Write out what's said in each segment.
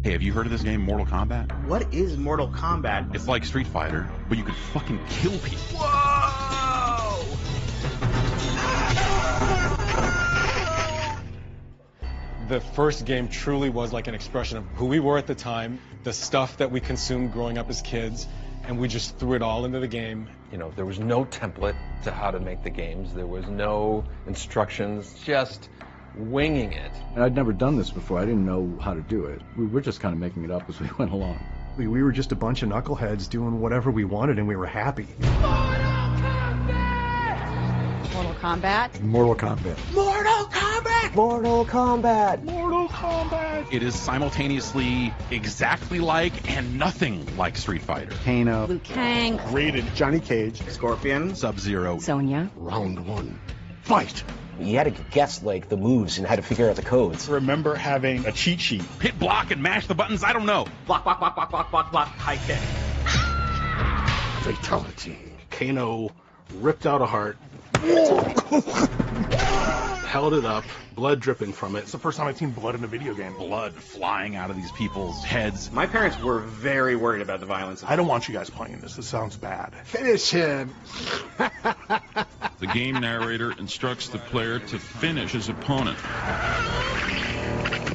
Hey, have you heard of this game, Mortal Kombat? What is Mortal Kombat? It's like Street Fighter, but you could fucking kill people. Whoa! The first game truly was like an expression of who we were at the time, the stuff that we consumed growing up as kids, and we just threw it all into the game. You know, there was no template to how to make the games. There was no instructions, just winging it. And I'd never done this before. I didn't know how to do it. We were just kind of making it up as we went along. We were just a bunch of knuckleheads doing whatever we wanted, and we were happy. Mortal Kombat. Mortal Kombat. Mortal Kombat! Mortal Kombat. Mortal Kombat. It is simultaneously exactly like and nothing like Street Fighter. Kano. Liu Kang. Rated Johnny Cage. Scorpion. Sub-Zero. Sonya. Round one. Fight. You had to guess like the moves and how to figure out the codes. Remember having a cheat sheet. Hit block and mash the buttons, I don't know. Block, block, block, block, block, block, block. High kick. Fatality. Kano ripped out a heart. Held it up, blood dripping from it. It's the first time I've seen blood in a video game. Blood flying out of these people's heads. My parents were very worried about the violence. I don't want you guys playing this. This sounds bad. Finish him. The game narrator instructs the player to finish his opponent.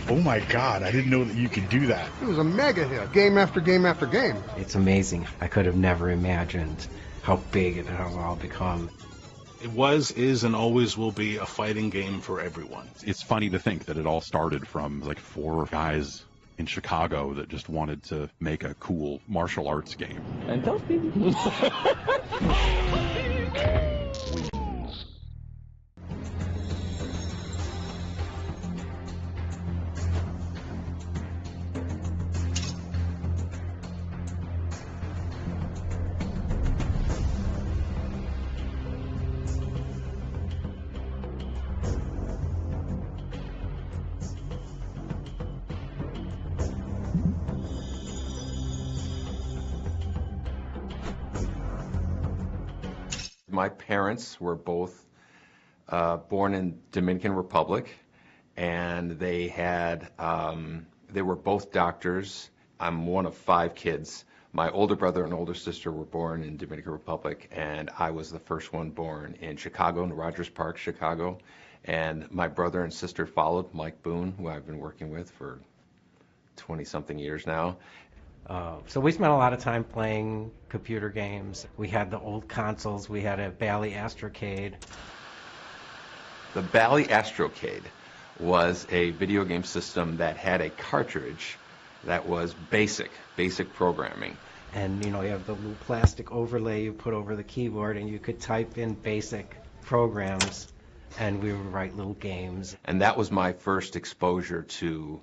Oh my God, I didn't know that you could do that. It was a mega hit, game after game after game. It's amazing. I could have never imagined how big it has all become. It was, is, and always will be a fighting game for everyone. It's funny to think that it all started from like 4 guys in Chicago that just wanted to make a cool martial arts game. And those people. My parents were both born in Dominican Republic, and they were both doctors. I'm one of 5 kids. My older brother and older sister were born in Dominican Republic, and I was the first one born in Chicago, in Rogers Park, Chicago. And my brother and sister followed, Mike Boone, who I've been working with for 20-something years now. So we spent a lot of time playing computer games. We had the old consoles. We had a Bally Astrocade. The Bally Astrocade was a video game system that had a cartridge that was basic programming. And, you know, you have the little plastic overlay you put over the keyboard, and you could type in basic programs, and we would write little games. And that was my first exposure to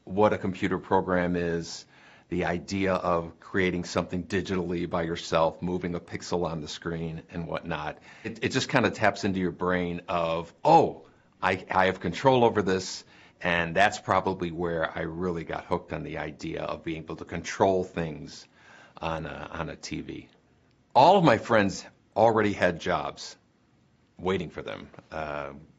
what a computer program is, the idea of creating something digitally by yourself, moving a pixel on the screen and whatnot. It just kind of taps into your brain of, oh, I have control over this, and that's probably where I really got hooked on the idea of being able to control things on a TV. All of my friends already had jobs waiting for them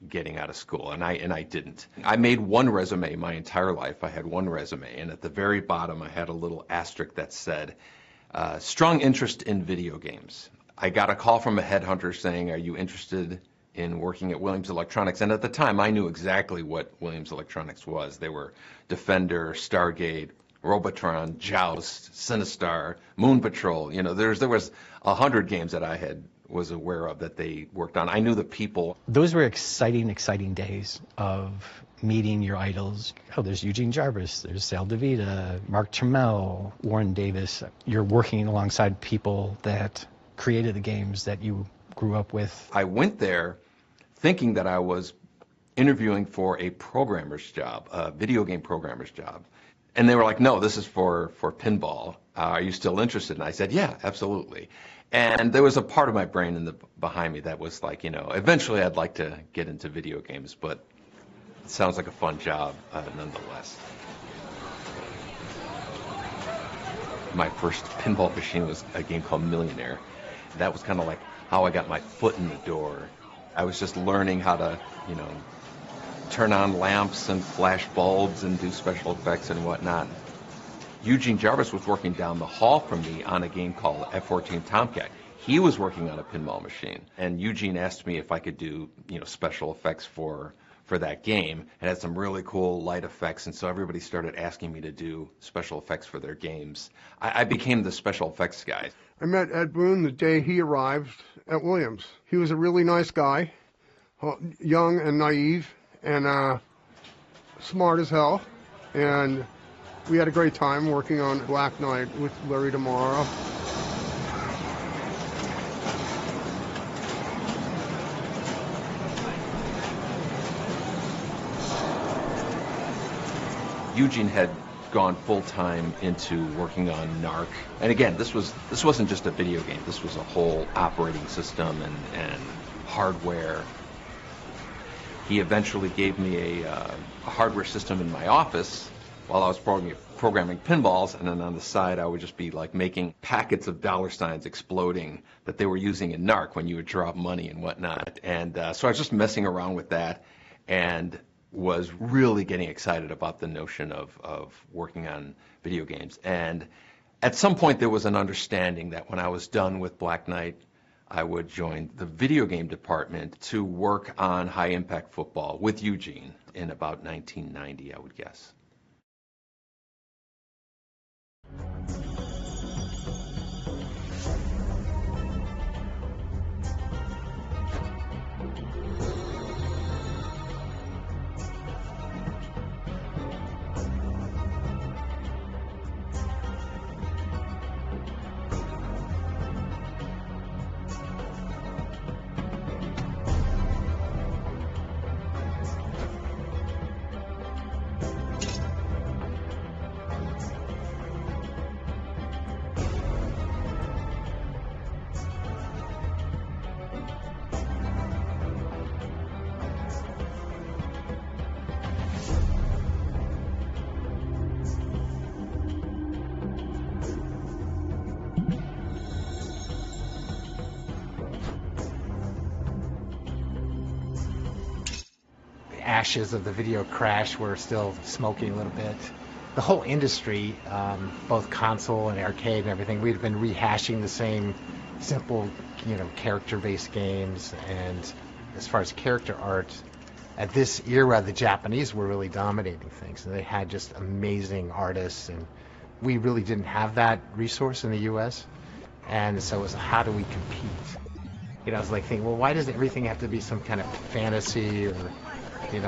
getting out of school, and I didn't. I made one resume my entire life. I had one resume, and at the very bottom I had a little asterisk that said, strong interest in video games. I got a call from a headhunter saying, are you interested in working at Williams Electronics? And at the time I knew exactly what Williams Electronics was. They were Defender, Stargate, Robotron, Joust, Sinistar, Moon Patrol. You know, there was 100 games that I was aware of that they worked on. I knew the people. Those were exciting days of meeting your idols. Oh, there's Eugene Jarvis, there's Sal DeVita, Mark Trammell, Warren Davis. You're working alongside people that created the games that you grew up with. I went there thinking that I was interviewing for a programmer's job, a video game programmer's job. And they were like, no, this is for pinball. Are you still interested? And I said, yeah, absolutely. And there was a part of my brain behind me that was like, you know, eventually I'd like to get into video games, but it sounds like a fun job nonetheless. My first pinball machine was a game called Millionaire. That was kind of like how I got my foot in the door. I was just learning how to, you know, turn on lamps and flash bulbs and do special effects and whatnot. Eugene Jarvis was working down the hall from me on a game called F-14 Tomcat. He was working on a pinball machine, and Eugene asked me if I could do, special effects for that game. It had some really cool light effects, and so everybody started asking me to do special effects for their games. I became the special effects guy. I met Ed Boon the day he arrived at Williams. He was a really nice guy, young and naive, and smart as hell. And we had a great time working on Black Knight with Larry Tomorrow. Eugene had gone full-time into working on NARC. And again, this wasn't just a video game. This was a whole operating system and hardware. He eventually gave me a hardware system in my office while I was programming pinballs, and then on the side I would just be like making packets of dollar signs exploding that they were using in NARC when you would drop money and whatnot. And so I was just messing around with that and was really getting excited about the notion of working on video games. And at some point there was an understanding that when I was done with Black Knight, I would join the video game department to work on high-impact football with Eugene in about 1990, I would guess. Ashes of the video crash were still smoking a little bit. The whole industry, both console and arcade and everything, we'd been rehashing the same simple, character-based games. And as far as character art, at this era, the Japanese were really dominating things. And they had just amazing artists, and we really didn't have that resource in the U.S. And so it was, how do we compete? I was like thinking, well, why does everything have to be some kind of fantasy or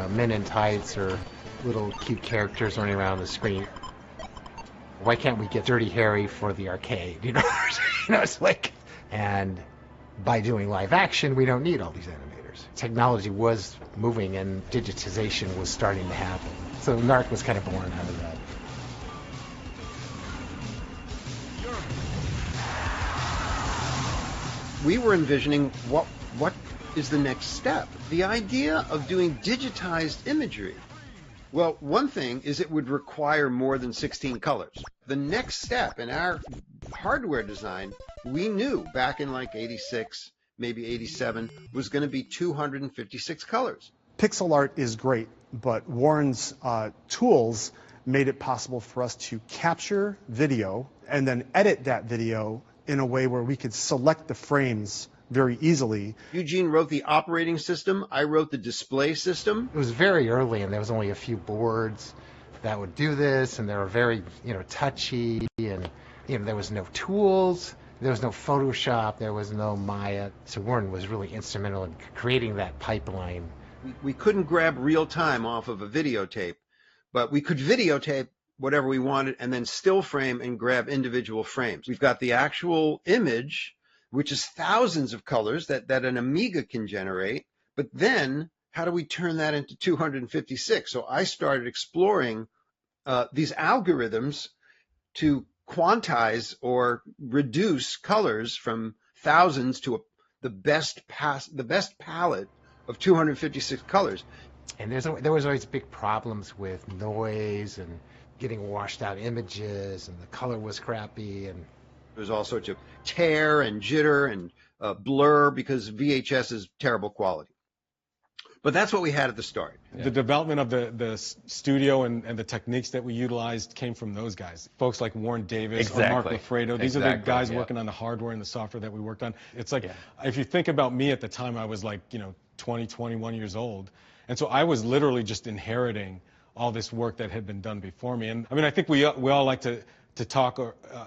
men in tights or little cute characters running around the screen? Why can't we get Dirty Harry for the arcade? It's like, and by doing live action, we don't need all these animators. Technology was moving and digitization was starting to happen. So NARC was kind of born out of that. We were envisioning what is the next step. The idea of doing digitized imagery. Well, one thing is it would require more than 16 colors. The next step in our hardware design, we knew back in like 86, maybe 87, was going to be 256 colors. Pixel art is great, but Warren's tools made it possible for us to capture video and then edit that video in a way where we could select the frames very easily. Eugene wrote the operating system. I wrote the display system. It was very early, and there was only a few boards that would do this, and they were very, touchy, and there was no tools, there was no Photoshop, there was no Maya. So Warren was really instrumental in creating that pipeline. We couldn't grab real time off of a videotape, but we could videotape whatever we wanted and then still frame and grab individual frames. We've got the actual image, which is thousands of colors that an Amiga can generate. But then how do we turn that into 256? So I started exploring these algorithms to quantize or reduce colors from thousands to the best palette of 256 colors. And there was always big problems with noise and getting washed out images, and the color was crappy, and there's all sorts of tear and jitter and blur because VHS is terrible quality. But that's what we had at the start. The development of the studio and the techniques that we utilized came from those guys. Folks like Warren Davis or Mark Lafredo. These are the guys working on the hardware and the software that we worked on. It's like, if you think about me at the time, I was like, 20, 21 years old. And so I was literally just inheriting all this work that had been done before me. And I mean, I think we all like to talk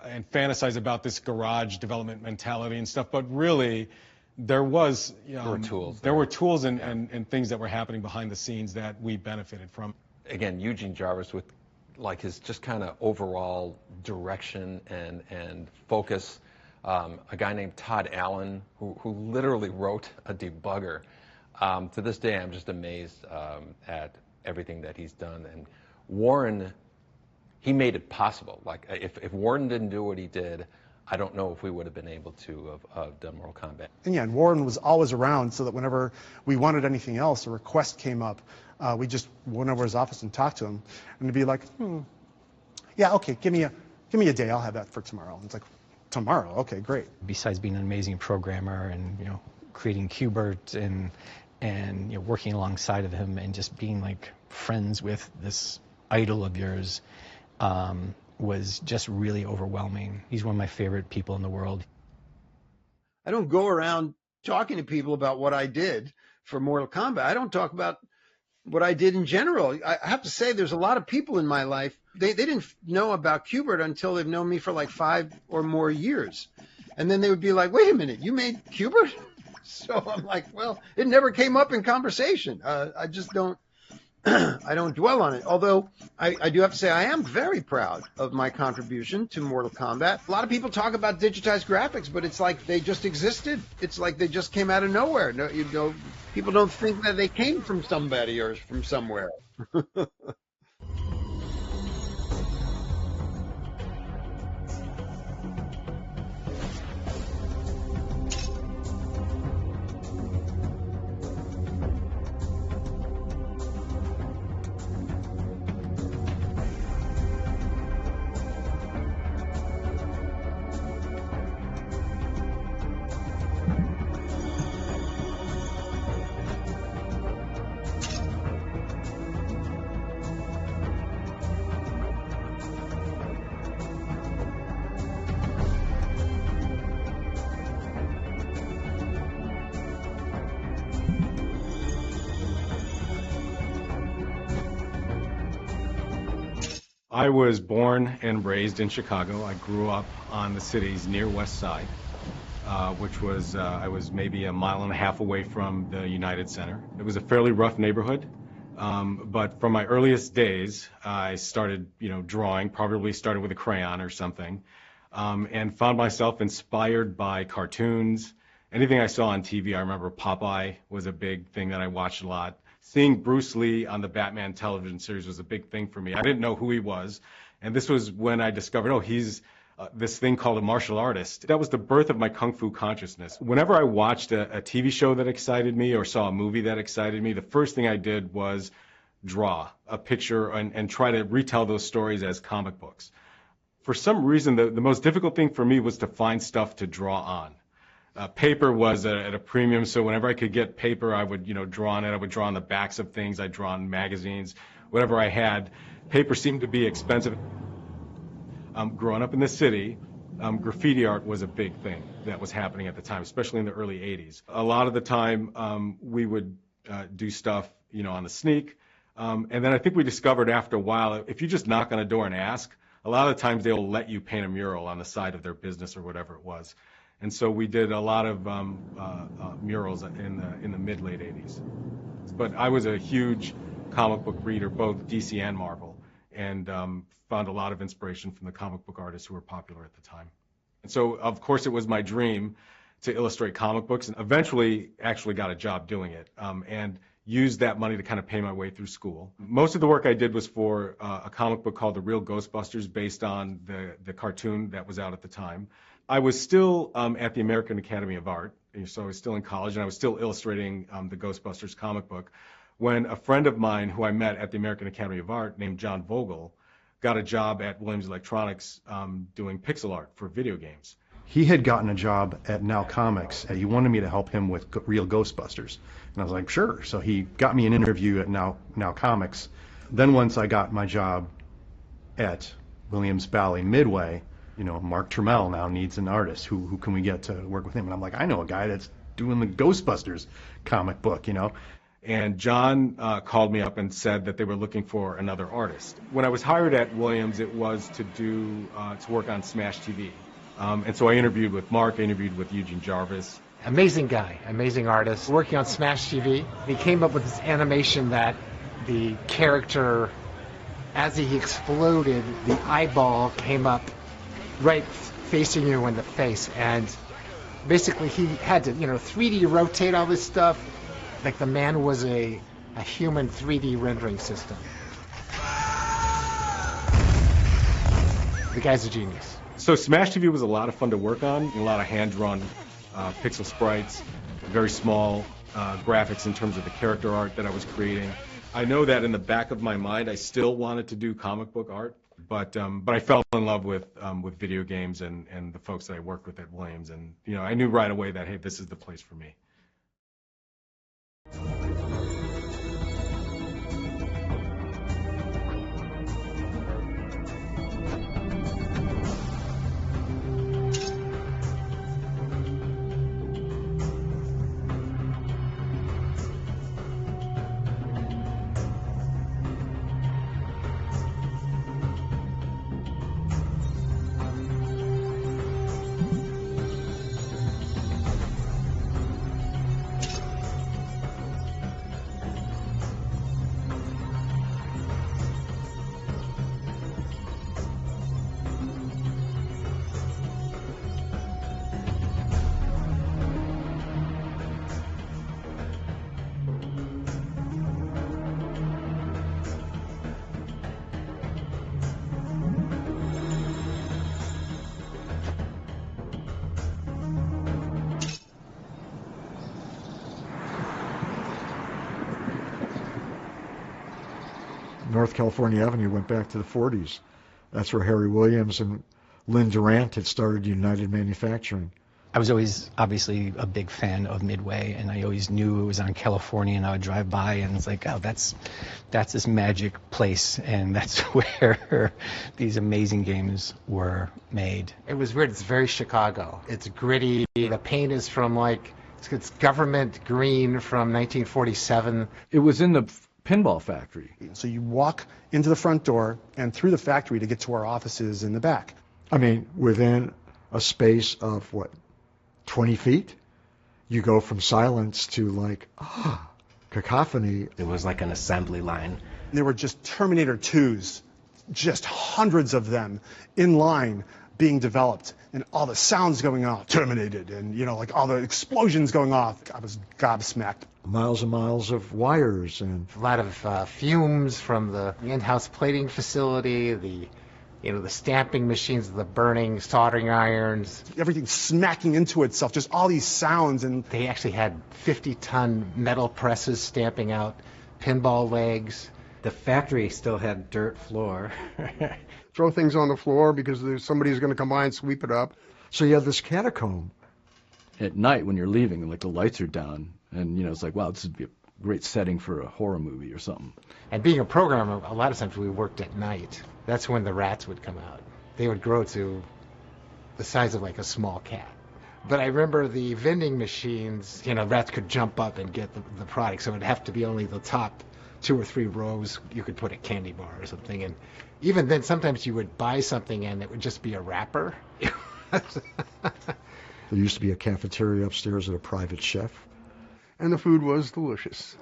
and fantasize about this garage development mentality and stuff, but really, there were tools and things that were happening behind the scenes that we benefited from. Again, Eugene Jarvis with like his just kind of overall direction and focus. A guy named Todd Allen who literally wrote a debugger. To this day, I'm just amazed at everything that he's done. And Warren, he made it possible. Like if Warren didn't do what he did, I don't know if we would have been able to have done Mortal Kombat. And Warren was always around, so that whenever we wanted anything else, a request came up, we just went over his office and talked to him, and he'd be like, yeah, okay, give me a day, I'll have that for tomorrow. And it's like, tomorrow, okay, great. Besides being an amazing programmer and creating Qbert and working alongside of him and just being like friends with this idol of yours, was just really overwhelming. He's one of my favorite people in the world. I don't go around talking to people about what I did for Mortal Kombat. I don't talk about what I did in general. I have to say there's a lot of people in my life, they didn't know about Qbert until they've known me for like 5 or more years. And then they would be like, wait a minute, you made Qbert? So I'm like, well, it never came up in conversation. I just don't. I don't dwell on it, although I do have to say I am very proud of my contribution to Mortal Kombat. A lot of people talk about digitized graphics, but it's like they just existed. It's like they just came out of nowhere. No, people don't think that they came from somebody or from somewhere. I was born and raised in Chicago. I grew up on the city's near west side, which was, I was maybe a mile and a half away from the United Center. It was a fairly rough neighborhood, but from my earliest days, I started, drawing, probably started with a crayon or something, and found myself inspired by cartoons. Anything I saw on TV, I remember Popeye was a big thing that I watched a lot. Seeing Bruce Lee on the Batman television series was a big thing for me. I didn't know who he was, and this was when I discovered, he's this thing called a martial artist. That was the birth of my Kung Fu consciousness. Whenever I watched a TV show that excited me or saw a movie that excited me, the first thing I did was draw a picture and try to retell those stories as comic books. For some reason, the most difficult thing for me was to find stuff to draw on. Paper was at a premium, so whenever I could get paper, I would, draw on it. I would draw on the backs of things. I'd draw on magazines, whatever I had. Paper seemed to be expensive. Growing up in the city, graffiti art was a big thing that was happening at the time, especially in the early 80s. A lot of the time, we would do stuff, on the sneak. And then I think we discovered after a while, if you just knock on a door and ask, a lot of times they'll let you paint a mural on the side of their business or whatever it was. And so we did a lot of murals in the mid-late 80s. But I was a huge comic book reader, both DC and Marvel, and found a lot of inspiration from the comic book artists who were popular at the time. And so, of course, it was my dream to illustrate comic books, and eventually actually got a job doing it, and used that money to kind of pay my way through school. Most of the work I did was for a comic book called The Real Ghostbusters, based on the cartoon that was out at the time. I was still at the American Academy of Art, so I was still in college, and I was still illustrating the Ghostbusters comic book, when a friend of mine who I met at the American Academy of Art named John Vogel got a job at Williams Electronics doing pixel art for video games. He had gotten a job at Now Comics, and he wanted me to help him with real Ghostbusters. And I was like, sure. So he got me an interview at Now Comics. Then once I got my job at Williams Bally Midway, you know, Mark Trammell now needs an artist. Who can we get to work with him? And I'm like, I know a guy that's doing the Ghostbusters comic book, you know. And John called me up and said that they were looking for another artist. When I was hired at Williams, it was to work on Smash TV. And so I interviewed with Mark, I interviewed with Eugene Jarvis. Amazing guy, amazing artist, working on Smash TV. He came up with this animation that the character, as he exploded, the eyeball came up right facing you in the face. And basically he had to, 3D rotate all this stuff. Like the man was a human 3D rendering system. The guy's a genius. So Smash TV was a lot of fun to work on, a lot of hand-drawn pixel sprites, very small graphics in terms of the character art that I was creating. I know that in the back of my mind I still wanted to do comic book art, but I fell in love with video games and the folks that I worked with at Williams, and I knew right away that, hey, this is the place for me. North California Avenue went back to the 40s. That's where Harry Williams and Lynn Durant had started United Manufacturing. I was always obviously a big fan of Midway, and I always knew it was on California, and I would drive by and it's like, oh, that's this magic place, and that's where these amazing games were made. It was weird. It's very Chicago. It's gritty. The paint is from it's government green from 1947. It was in the pinball factory. So you walk into the front door and through the factory to get to our offices in the back. I mean, within a space of, 20 feet? You go from silence to cacophony. It was like an assembly line. There were just Terminator 2s, just hundreds of them in line being developed, and all the sounds going off, terminated, and all the explosions going off. I was gobsmacked. Miles and miles of wires and a lot of fumes from the in-house plating facility, the stamping machines, the burning soldering irons. Everything smacking into itself, just all these sounds. And they actually had 50-ton metal presses stamping out pinball legs. The factory still had dirt floor. Throw things on the floor because somebody's going to come by and sweep it up. So you have this catacomb. At night when you're leaving and the lights are down, and it's like, wow, this would be a great setting for a horror movie or something. And being a programmer, a lot of times we worked at night. That's when the rats would come out. They would grow to the size of a small cat. But I remember the vending machines, rats could jump up and get the product, so it would have to be only the top 2 or 3 rows you could put a candy bar or something. And even then, sometimes you would buy something and it would just be a wrapper. There used to be a cafeteria upstairs at a private chef. And the food was delicious.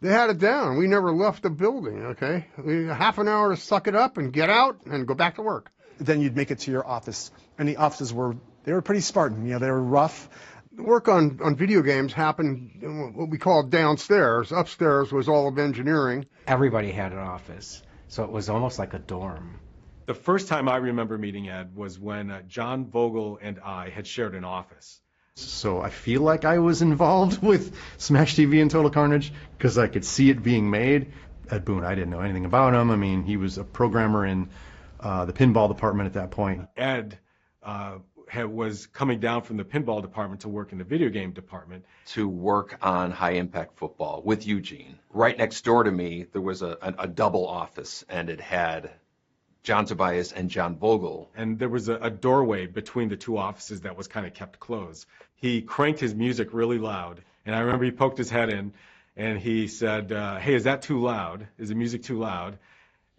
They had it down. We never left the building, okay? We had half an hour to suck it up and get out and go back to work. Then you'd make it to your office. And the offices were pretty Spartan. They were rough. The work on video games happened what we called downstairs. Upstairs was all of engineering. Everybody had an office, so it was almost like a dorm. The first time I remember meeting Ed was when John Vogel and I had shared an office. So I feel like I was involved with Smash TV and Total Carnage because I could see it being made. Ed Boon, I didn't know anything about him. I mean, he was a programmer in the pinball department at that point. Ed was coming down from the pinball department to work in the video game department. To work on high-impact football with Eugene. Right next door to me, there was a double office, and it had John Tobias and John Vogel. And there was a doorway between the two offices that was kind of kept closed. He cranked his music really loud, and I remember he poked his head in, and he said, hey, is that too loud? Is the music too loud?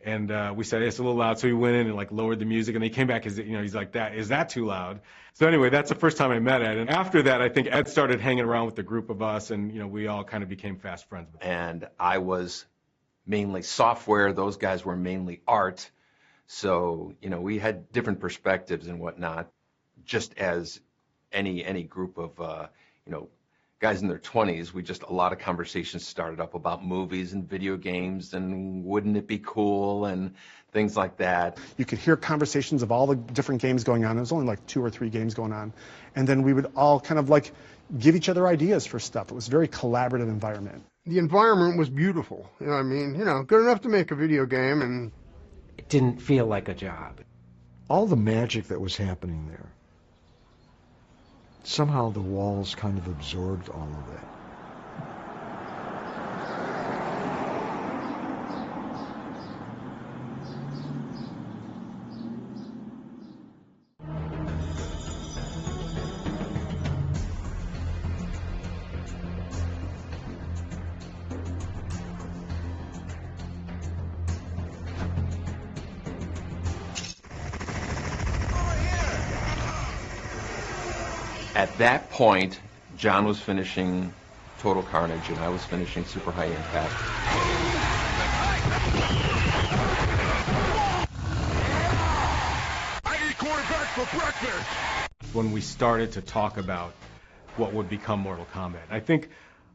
And we said, hey, it's a little loud. So he went in and like lowered the music, and he came back, he's like, is that too loud? So anyway, that's the first time I met Ed. And after that, I think Ed started hanging around with the group of us, and we all kind of became fast friends. And I was mainly software. Those guys were mainly art. So, we had different perspectives and whatnot, just as any group of, guys in their 20s. A lot of conversations started up about movies and video games and wouldn't it be cool and things like that. You could hear conversations of all the different games going on. There was only like 2 or 3 games going on. And then we would all kind of like give each other ideas for stuff. It was a very collaborative environment. The environment was beautiful. Good enough to make a video game, and it didn't feel like a job. All the magic that was happening there. Somehow the walls kind of absorbed all of that. At that point, John was finishing Total Carnage, and I was finishing Super High Impact. I eat quarterback for breakfast! When we started to talk about what would become Mortal Kombat, I think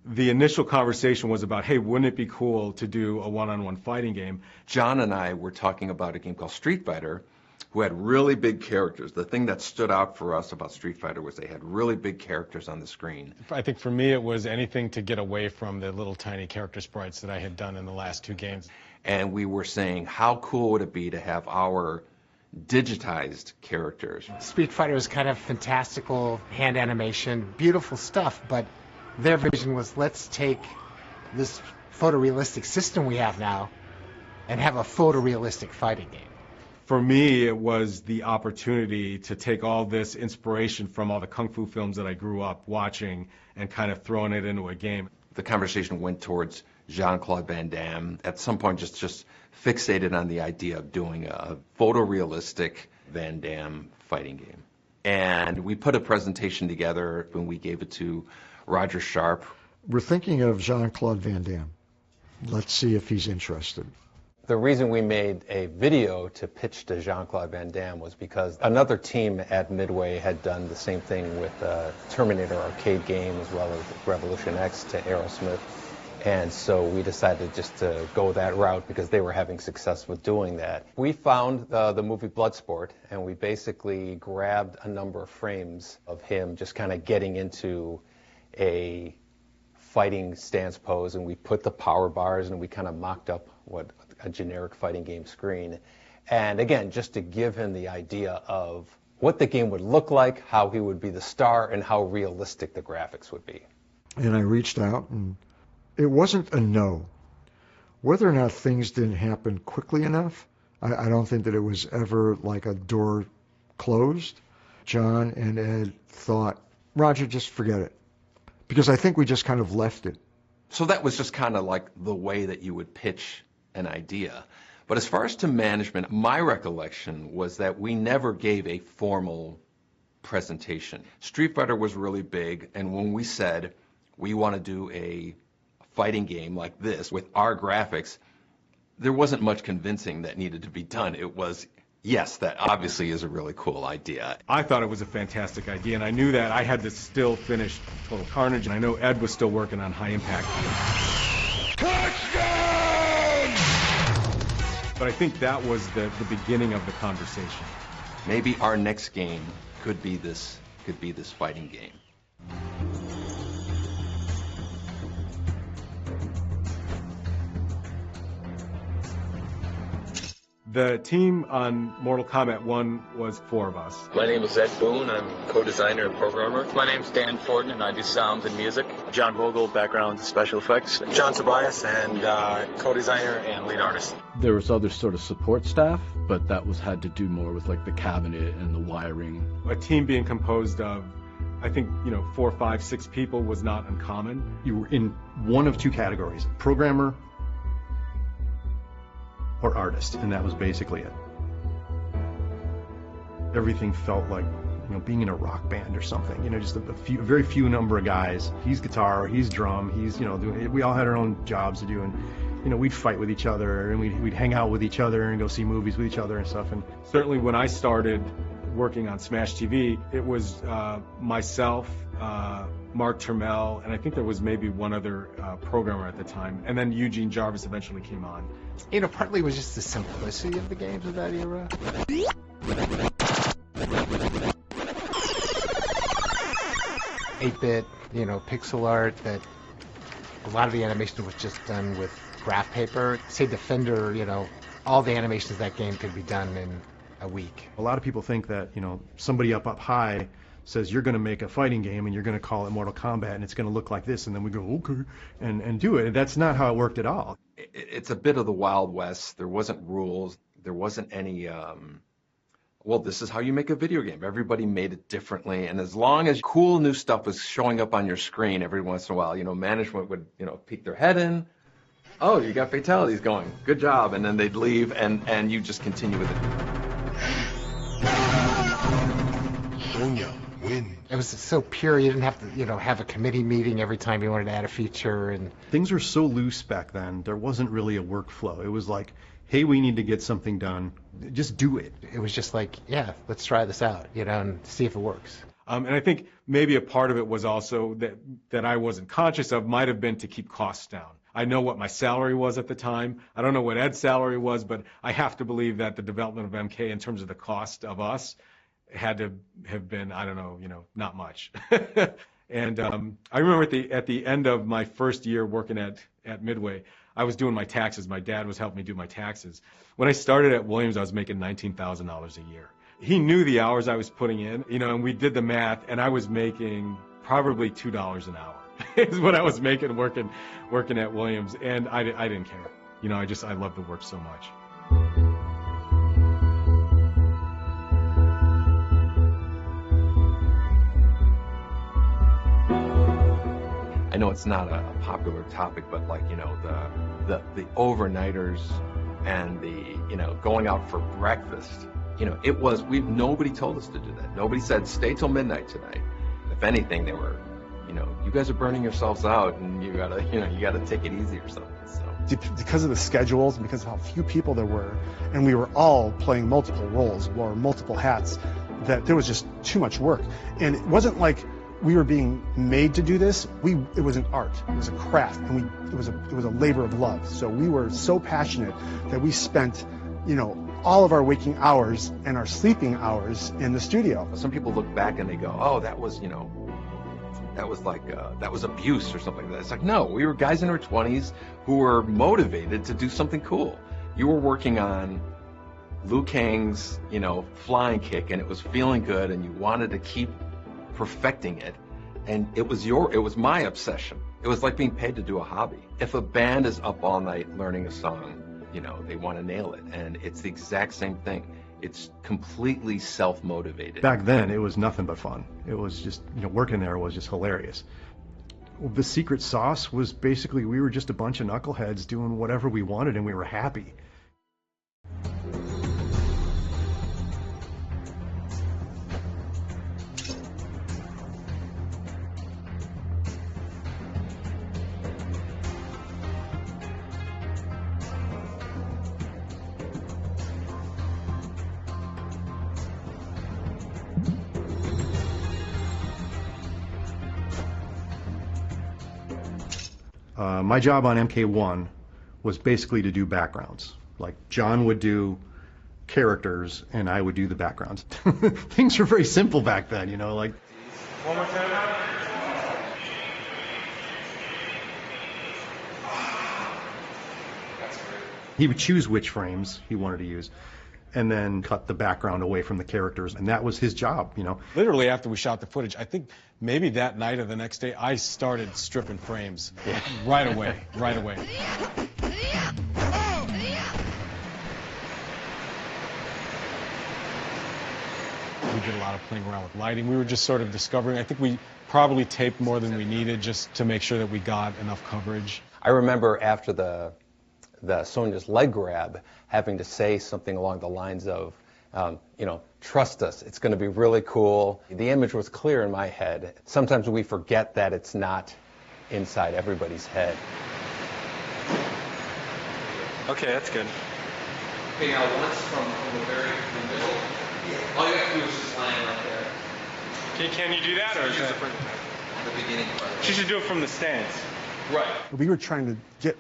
the initial conversation was about, hey, wouldn't it be cool to do a one-on-one fighting game? John and I were talking about a game called Street Fighter, who had really big characters. The thing that stood out for us about Street Fighter was they had really big characters on the screen. I think for me it was anything to get away from the little tiny character sprites that I had done in the last 2 games. And we were saying, how cool would it be to have our digitized characters? Street Fighter was kind of fantastical hand animation, beautiful stuff, but their vision was, let's take this photorealistic system we have now and have a photorealistic fighting game. For me, it was the opportunity to take all this inspiration from all the kung fu films that I grew up watching and kind of throwing it into a game. The conversation went towards Jean-Claude Van Damme. At some point, just fixated on the idea of doing a photorealistic Van Damme fighting game. And we put a presentation together when we gave it to Roger Sharp. We're thinking of Jean-Claude Van Damme. Let's see if he's interested. The reason we made a video to pitch to Jean-Claude Van Damme was because another team at Midway had done the same thing with Terminator arcade game as well as Revolution X to Aerosmith. And so we decided just to go that route because they were having success with doing that. We found the movie Bloodsport, and we basically grabbed a number of frames of him just kind of getting into a fighting stance pose, and we put the power bars and we kind of mocked up what a generic fighting game screen. And again, just to give him the idea of what the game would look like, how he would be the star, and how realistic the graphics would be. And I reached out, and it wasn't a no. Whether or not things didn't happen quickly enough, I don't think that it was ever like a door closed. John and Ed thought, Roger, just forget it. Because I think we just kind of left it. So that was just kind of like the way that you would pitch an idea. But as far as to management, my recollection was that we never gave a formal presentation. Street Fighter was really big, and when we said we want to do a fighting game like this with our graphics, there wasn't much convincing that needed to be done. It was, yes, that obviously is a really cool idea. I thought it was a fantastic idea, and I knew that I had to still finish Total Carnage, and I know Ed was still working on High Impact. Touchdown! But I think that was the beginning of the conversation. Maybe our next game could be this fighting game. The team on Mortal Kombat 1 was 4 of us. My name is Ed Boone. I'm co-designer and programmer. My name's Dan Forden, and I do sounds and music. John Vogel, background special effects. John Tobias, and co-designer and lead artist. There was other sort of support staff, but that had to do more with like the cabinet and the wiring. A team being composed of, I think, 4, 5, 6 people was not uncommon. You were in one of 2 categories, programmer or artist, and that was basically it. Everything felt like, being in a rock band or something, just a very few number of guys. He's guitar, he's drum, he's, we all had our own jobs to do, and, we'd fight with each other, and we'd hang out with each other and go see movies with each other and stuff. And certainly when I started working on Smash TV, it was myself, Mark Turmel, and I think there was maybe one other programmer at the time, and then Eugene Jarvis eventually came on. Partly it was just the simplicity of the games of that era. 8-bit, pixel art, that a lot of the animation was just done with graph paper. Say Defender, all the animations of that game could be done in a week. A lot of people think that, somebody up high says you're going to make a fighting game and you're going to call it Mortal Kombat and it's going to look like this, and then we go, okay, and do it. That's not how it worked at all. It's a bit of the Wild West. There wasn't rules. There wasn't any, well, this is how you make a video game. Everybody made it differently. And as long as cool new stuff was showing up on your screen every once in a while, management would, peek their head in. Oh, you got fatalities going. Good job. And then they'd leave, and you just continue with it. It was so pure. You didn't have to, have a committee meeting every time you wanted to add a feature. And things were so loose back then. There wasn't really a workflow. It was like, hey, we need to get something done. Just do it. It was just like, yeah, let's try this out, and see if it works. And I think maybe a part of it was also that I wasn't conscious of might have been to keep costs down. I know what my salary was at the time. I don't know what Ed's salary was, but I have to believe that the development of MK in terms of the cost of us had to have been, I don't know, not much. And I remember at the end of my first year working at Midway, I was doing my taxes. My dad was helping me do my taxes. When I started at Williams, I was making $19,000 a year. He knew the hours I was putting in, and we did the math, and I was making probably $2 an hour is what I was making working at Williams, and I didn't care. I loved the work so much. I know it's not a popular topic, but like, the overnighters and the, going out for breakfast, nobody told us to do that. Nobody said, stay till midnight tonight. If anything, they were, you guys are burning yourselves out and you gotta take it easy or something. So. Because of the schedules and because of how few people there were, and we were all playing multiple roles, wore multiple hats, that there was just too much work. And it wasn't like we were being made to do this. It was an art, it was a craft, and it was a labor of love. So we were so passionate that we spent, all of our waking hours and our sleeping hours in the studio. Some people look back and they go, oh, that was abuse or something like that. It's like, no, we were guys in our 20s who were motivated to do something cool. You were working on Liu Kang's, flying kick, and it was feeling good, and you wanted to keep perfecting it, and it was my obsession. It was like being paid to do a hobby. If a band is up all night learning a song, they want to nail it, and it's the exact same thing. It's completely self-motivated. Back then, it was nothing but fun. It was just, working there was just hilarious. The secret sauce was basically we were just a bunch of knuckleheads doing whatever we wanted, and we were happy. My job on MK1 was basically to do backgrounds. Like John would do characters and I would do the backgrounds. Things were very simple back then, like. One more time. That's great. He would choose which frames he wanted to use, and then cut the background away from the characters, and that was his job, you know. Literally after we shot the footage, I think maybe that night or the next day, I started stripping frames right away. We did a lot of playing around with lighting. We were just sort of discovering. I think we probably taped more than we needed just to make sure that we got enough coverage. I remember after the Sonya's leg grab, having to say something along the lines of, you know, trust us, it's going to be really cool. The image was clear in my head. Sometimes we forget that it's not inside everybody's head. Okay, that's good. Okay, now once from the very middle, all you have to do is just land right there. Can you do that, or is that The beginning part. She should do it from the stance. Right. We were trying to get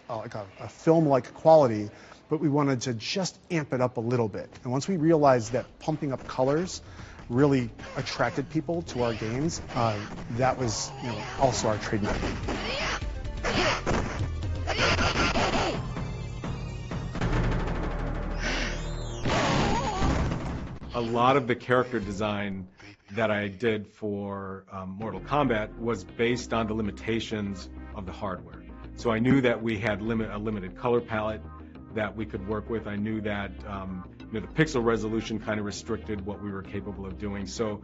a film-like quality, but we wanted to just amp it up a little bit. And once we realized that pumping up colors really attracted people to our games, that was, you know, also our trademark. A lot of the character design that I did for Mortal Kombat was based on the limitations of the hardware. So I knew that we had a limited color palette that we could work with. I knew that you know, the pixel resolution kind of restricted what we were capable of doing. So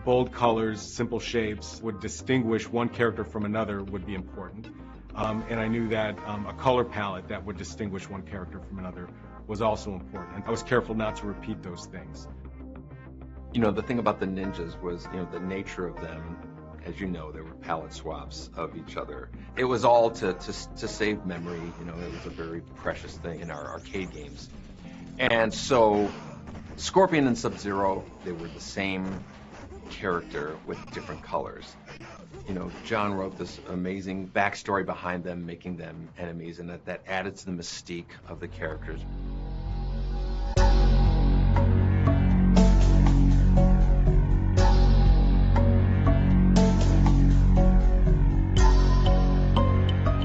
bold colors, simple shapes would distinguish one character from another would be important. And I knew that a color palette that would distinguish one character from another was also important. And I was careful not to repeat those things. You know, the thing about the ninjas was, you know, the nature of them. As you know, there were palette swaps of each other. It was all to save memory. You know, it was a very precious thing in our arcade games. And so, Scorpion and Sub-Zero, they were the same character with different colors. You know, John wrote this amazing backstory behind them, making them enemies, and that added to the mystique of the characters.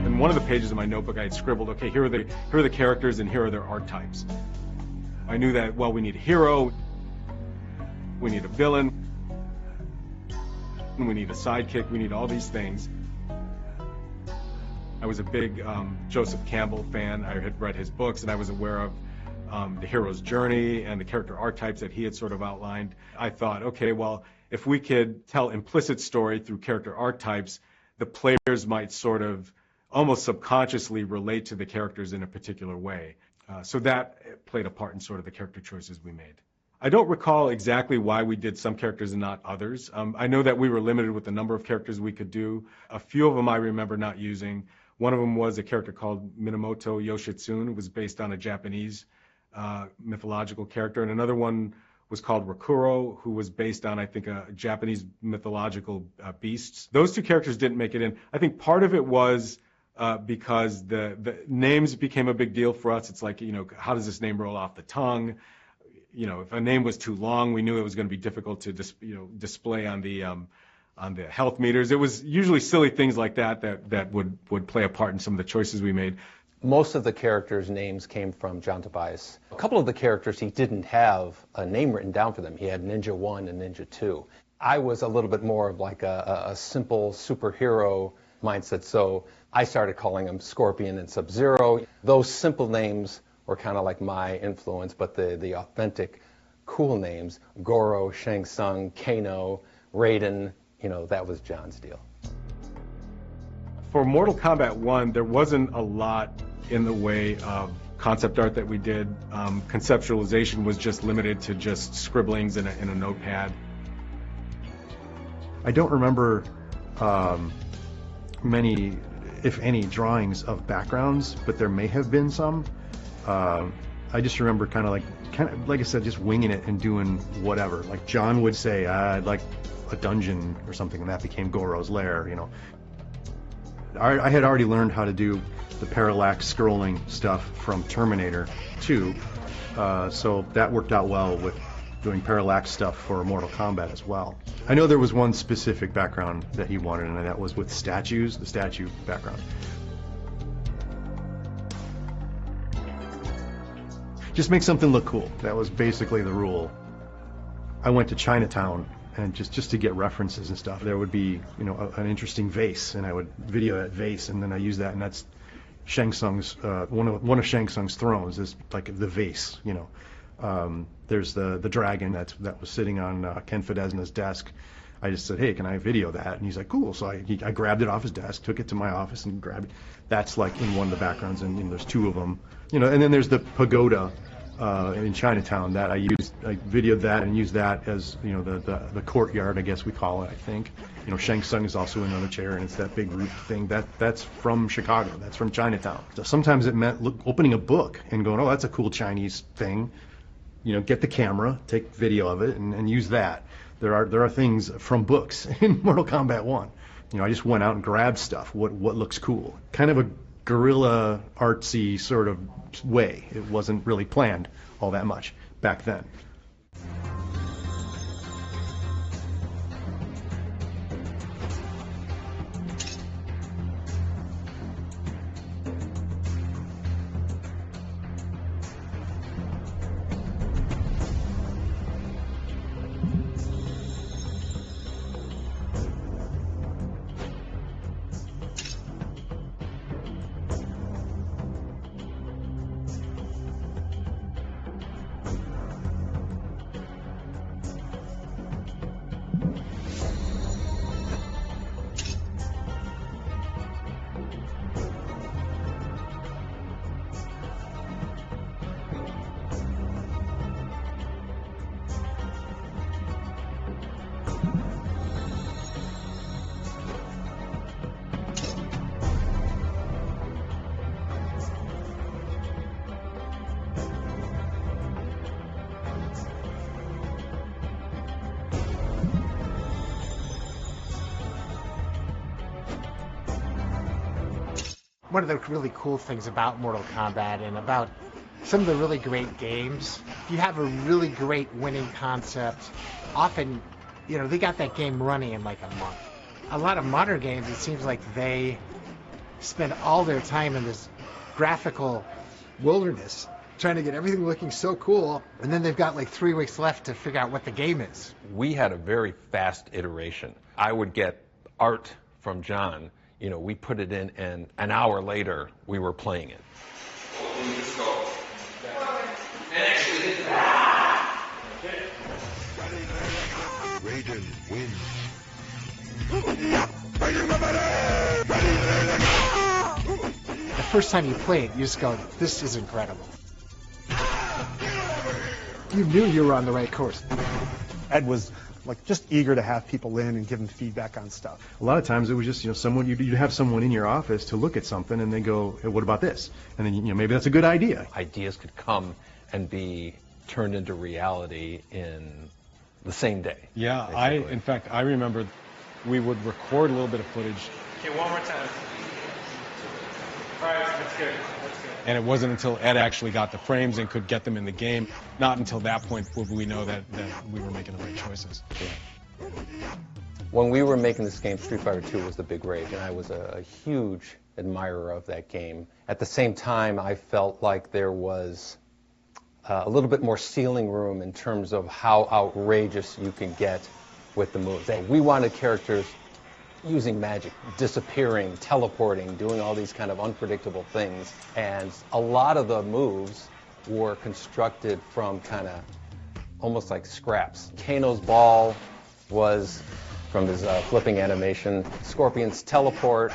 In one of the pages of my notebook, I had scribbled, okay, here are the characters and here are their archetypes. I knew that, well, we need a hero, we need a villain, we need a sidekick, we need all these things. I was a big Joseph Campbell fan. I had read his books and I was aware of the hero's journey and the character archetypes that he had sort of outlined. I thought, okay, well, if we could tell implicit story through character archetypes, the players might sort of almost subconsciously relate to the characters in a particular way. So that played a part in sort of the character choices we made. I don't recall exactly why we did some characters and not others. I know that we were limited with the number of characters we could do. A few of them I remember not using. One of them was a character called Minamoto Yoshitsune. It was based on a Japanese mythological character. And another one was called Rakuro, who was based on, I think, a Japanese mythological beasts. Those two characters didn't make it in. I think part of it was because the names became a big deal for us. It's like, you know, how does this name roll off the tongue? You know, if a name was too long, we knew it was going to be difficult to display on the health meters. It was usually silly things like that would play a part in some of the choices we made. Most of the characters' names came from John Tobias. A couple of the characters, he didn't have a name written down for them. He had Ninja 1 and Ninja 2. I was a little bit more of like a simple superhero mindset, so I started calling them Scorpion and Sub-Zero. Those simple names were kind of like my influence, but the authentic, cool names, Goro, Shang Tsung, Kano, Raiden, you know, that was John's deal. For Mortal Kombat 1, there wasn't a lot in the way of concept art that we did. Conceptualization was just limited to just scribblings in a notepad. I don't remember many, if any, drawings of backgrounds, but there may have been some. I just remember kind of like I said, just winging it and doing whatever. Like John would say, I'd like a dungeon or something, and that became Goro's lair, you know. I had already learned how to do the parallax scrolling stuff from Terminator 2, so that worked out well with doing parallax stuff for Mortal Kombat as well. I know there was one specific background that he wanted, and that was with statues, the statue background. Just make something look cool. That was basically the rule. I went to Chinatown, and just to get references and stuff, there would be, you know, an interesting vase, and I would video that vase, and then I use that, and that's Shang Tsung's one of Shang Tsung's thrones is like the vase, you know. There's the dragon that was sitting on Ken Fedesna's desk. I just said, hey, can I video that? And he's like, cool. So I grabbed it off his desk, took it to my office, and grabbed it. That's like in one of the backgrounds, and there's two of them, you know. And then there's the pagoda in Chinatown that I videoed that and used that as, you know, the courtyard, I guess we call it. I think, you know, Shang Tsung is also in another chair, and it's that big roof thing. That's from Chicago. That's from Chinatown. So sometimes it meant opening a book and going, oh, that's a cool Chinese thing. You know, get the camera, take video of it, and use that. There are things from books in Mortal Kombat 1. You know, I just went out and grabbed stuff. What looks cool? Kind of a guerrilla artsy sort of way. It wasn't really planned all that much back then. One of the really cool things about Mortal Kombat and about some of the really great games, if you have a really great winning concept, often, you know, they got that game running in like a month. A lot of modern games, it seems like they spend all their time in this graphical wilderness trying to get everything looking so cool, and then they've got like 3 weeks left to figure out what the game is. We had a very fast iteration. I would get art from John. You know, we put it in, and an hour later, we were playing it. Raiden wins. The first time you play it, you just go, this is incredible. You knew you were on the right course. Ed was like just eager to have people in and give them feedback on stuff. A lot of times it was just, you know, someone you'd have someone in your office to look at something, and they go, hey, what about this? And then, you know, maybe that's a good idea. Ideas could come and be turned into reality in the same day. Yeah, basically. in fact, I remember we would record a little bit of footage. Okay, one more time. All right, that's good. That's good. And it wasn't until Ed actually got the frames and could get them in the game, not until that point would we know that we were making the right choices. Yeah. When we were making this game, Street Fighter II was the big rage, and I was a huge admirer of that game. At the same time, I felt like there was a little bit more ceiling room in terms of how outrageous you can get with the moves. We wanted characters using magic, disappearing, teleporting, doing all these kind of unpredictable things. And a lot of the moves were constructed from kind of almost like scraps. Kano's ball was from his flipping animation. Scorpion's teleport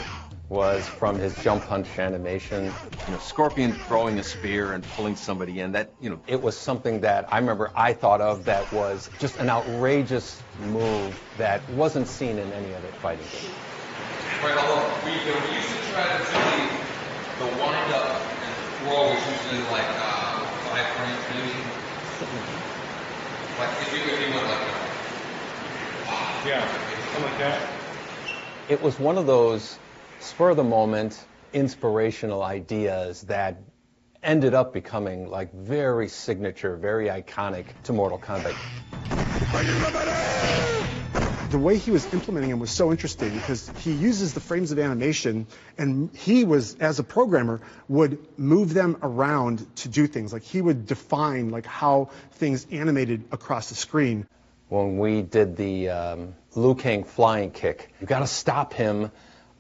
was from his jump punch animation. You know, Scorpion throwing a spear and pulling somebody in, that, you know. It was something that I remember I thought of that was just an outrageous move that wasn't seen in any other fighting game. Right, although we used to try to do the wind up and throw, which usually like 5 frames maybe. Like if you went like that. Yeah, something like that. It was one of those spur of the moment inspirational ideas that ended up becoming like very signature, very iconic to Mortal Kombat. The way he was implementing them was so interesting because he uses the frames of animation, and he was, as a programmer, would move them around to do things. Like he would define like how things animated across the screen. When we did the Liu Kang flying kick, you got to stop him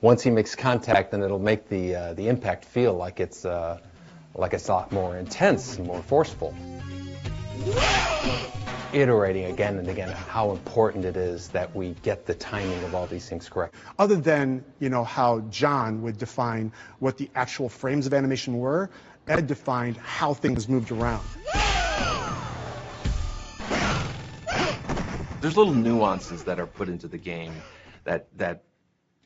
once he makes contact, and it'll make the impact feel like it's a lot more intense and more forceful. Iterating again and again how important it is that we get the timing of all these things correct. Other than, you know, how John would define what the actual frames of animation were, Ed defined how things moved around. There's little nuances that are put into the game that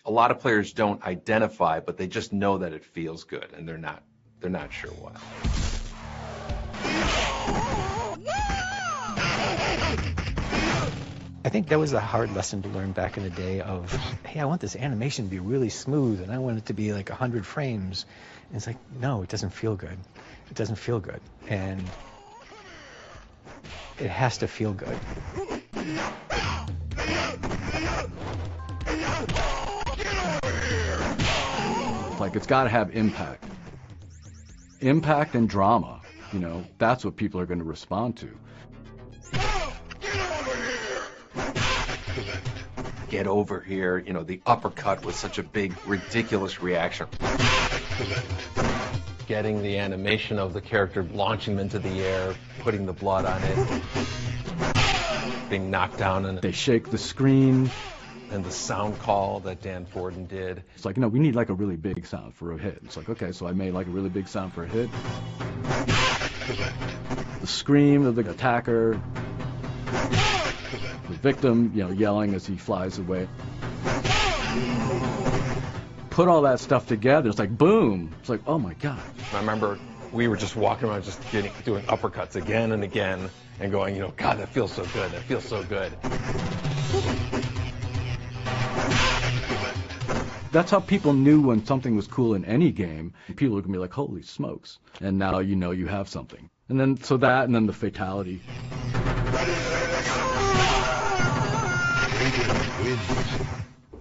a lot of players don't identify, but they just know that it feels good, and they're not sure why. I think that was a hard lesson to learn back in the day of, hey, I want this animation to be really smooth and I want it to be like 100 frames. And it's like, no, it doesn't feel good. It doesn't feel good. And it has to feel good. Like, it's got to have impact. Impact and drama, you know, that's what people are going to respond to. Get over here, you know, the uppercut was such a big, ridiculous reaction. Getting the animation of the character launching him into the air, putting the blood on it, being knocked down, and they shake the screen. And the sound call that Dan Forden did. It's like, no, we need like a really big sound for a hit. It's like, okay, so I made like a really big sound for a hit. The scream of the attacker. The victim, you know, yelling as he flies away. Put all that stuff together, it's like boom. It's like, oh my God. I remember we were just walking around just doing uppercuts again and again and going, you know, God, that feels so good. That feels so good. That's how people knew when something was cool in any game. People were going to be like, holy smokes. And now you know you have something. And then, so that, and then the fatality.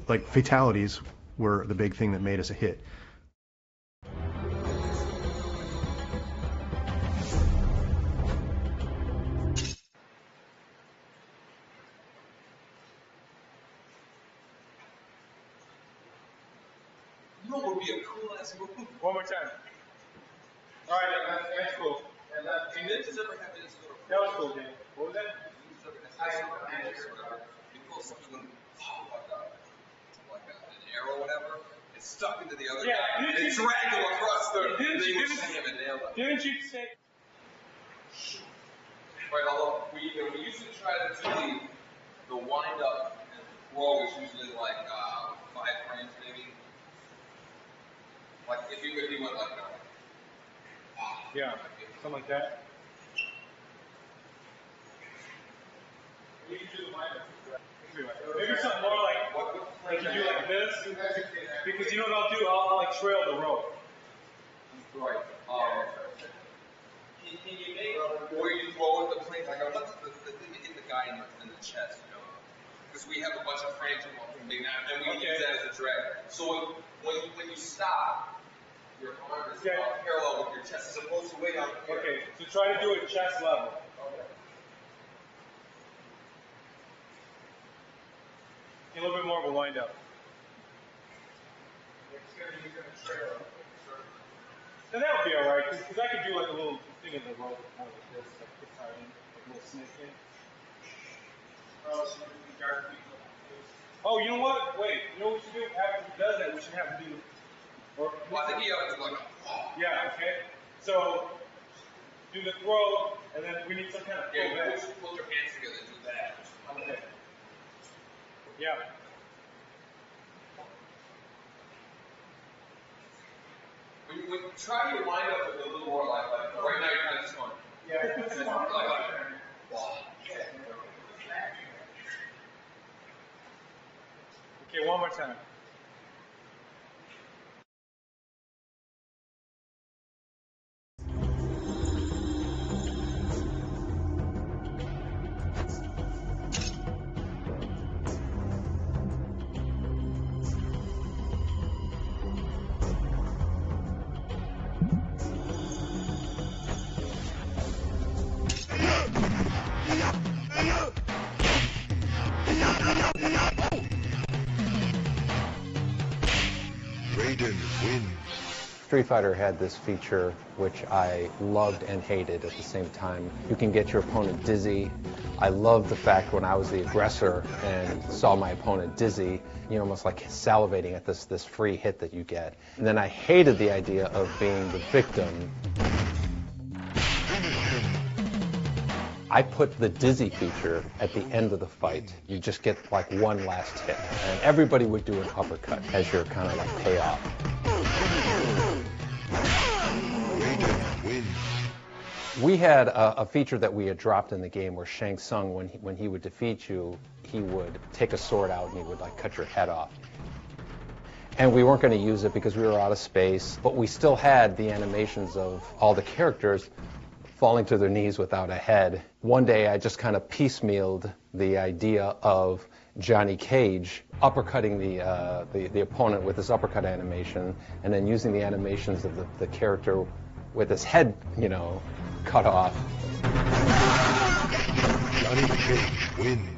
Like, fatalities were the big thing that made us a hit. You know what would be a cool ass move? One more time. All right, that's cool. Did ninjas ever have this? That was cool, Dan. What was that? You pull something like an arrow or whatever, it's stuck into the other guy, and it dragged him across the Didn't you say? Right, although we used to try to do the wind up and throw is usually like 5 frames maybe. Like if you went like yeah, something like that. You can do the wind up. Maybe something more like you do like this, because you know what I'll do? I'll like trail the rope. Right. Can you make where you throw it the plane? Like I want the thing to hit the guy in the chest, you know? Because we have a bunch of frames and we use that as a drag. So when you stop, your arm is parallel with your chest as opposed to way down here. Okay, so try to do it chest level. Okay. A little bit more of a wind up. And that would be alright, because I could do like a little thing in the rope, kind of like this, like put tie in, like a little snake thing. Oh, you know what? Wait, you know what we should do? After he does that, we should have him do. Well, I think he has to like. Yeah, okay. So, do the throw, and then we need some kind of throw back. Put your hands together and do that. Okay. Yeah. When you try to wind up with a little more like right now you're kind of just going. Yeah. Okay, one more time. Raiden wins. Street Fighter had this feature which I loved and hated at the same time. You can get your opponent dizzy. I loved the fact when I was the aggressor and saw my opponent dizzy, you're almost like salivating at this free hit that you get. And then I hated the idea of being the victim. I put the dizzy feature at the end of the fight. You just get like one last hit. And everybody would do an uppercut as your kind of like payoff. We had a feature that we had dropped in the game where Shang Tsung, when he would defeat you, he would take a sword out and he would like cut your head off. And we weren't going to use it because we were out of space, but we still had the animations of all the characters falling to their knees without a head. One day I just kind of piecemealed the idea of Johnny Cage uppercutting the opponent with this uppercut animation, and then using the animations of the character with his head, cut off. Johnny Cage wins.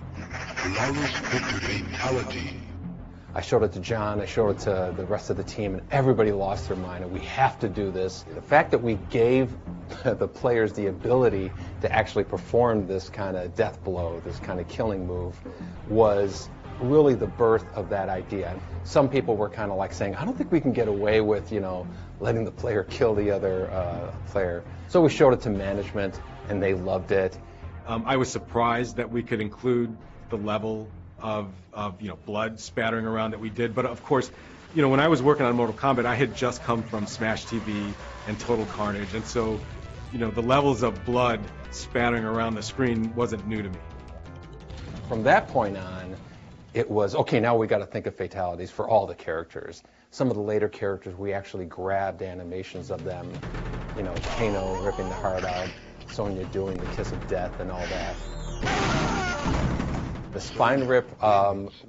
Flawless victory fatality. I showed it to John, I showed it to the rest of the team, and everybody lost their mind, and we have to do this. The fact that we gave the players the ability to actually perform this kind of death blow, this kind of killing move, was really the birth of that idea. Some people were kind of like saying, I don't think we can get away with, letting the player kill the other player. So we showed it to management, and they loved it. I was surprised that we could include the level of blood spattering around that we did. But of course, when I was working on Mortal Kombat, I had just come from Smash TV and Total Carnage, and so the levels of blood spattering around the screen wasn't new to me. From that point on, it was, okay, now we got to think of fatalities for all the characters. Some of the later characters, we actually grabbed animations of them, Kano ripping the heart out, Sonya doing the kiss of death and all that. The spine rip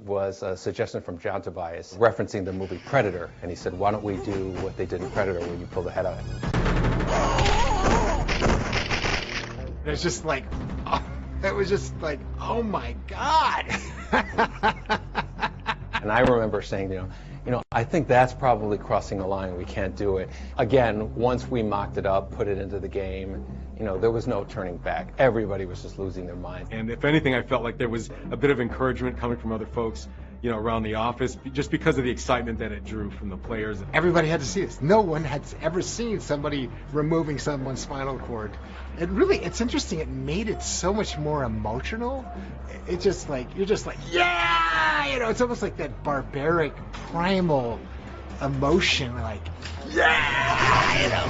was a suggestion from John Tobias, referencing the movie Predator, and he said, why don't we do what they did in Predator where you pull the head out? It's just like, it was just like, oh my God. And I remember saying, I think that's probably crossing the line. We can't do it. Again, once we mocked it up, put it into the game, there was no turning back. Everybody was just losing their minds. And if anything, I felt like there was a bit of encouragement coming from other folks, around the office, just because of the excitement that it drew from the players. Everybody had to see this. No one had ever seen somebody removing someone's spinal cord. It's interesting. It made it so much more emotional. It's just like, you're just like, yeah! It's almost like that barbaric, primal emotion, like, yeah!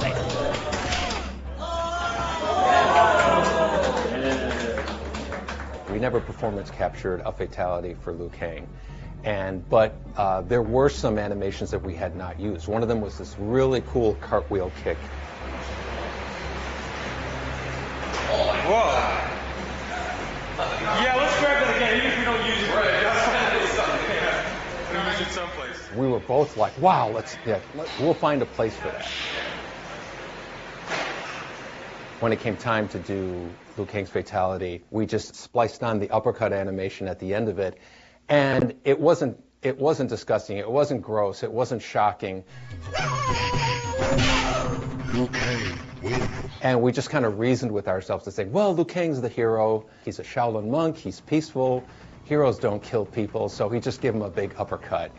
We never performance captured a fatality for Liu Kang. But there were some animations that we had not used. One of them was this really cool cartwheel kick. Whoa. Yeah, let's grab that again, even if we don't use it. We'll use it someplace. We were both like, wow, we'll find a place for that. When it came time to do Liu Kang's fatality, we just spliced on the uppercut animation at the end of it. And it wasn't disgusting, it wasn't gross, it wasn't shocking. Liu Kang wins. And we just kind of reasoned with ourselves to say, well, Liu Kang's the hero, he's a Shaolin monk, he's peaceful, heroes don't kill people, so he just gave him a big uppercut.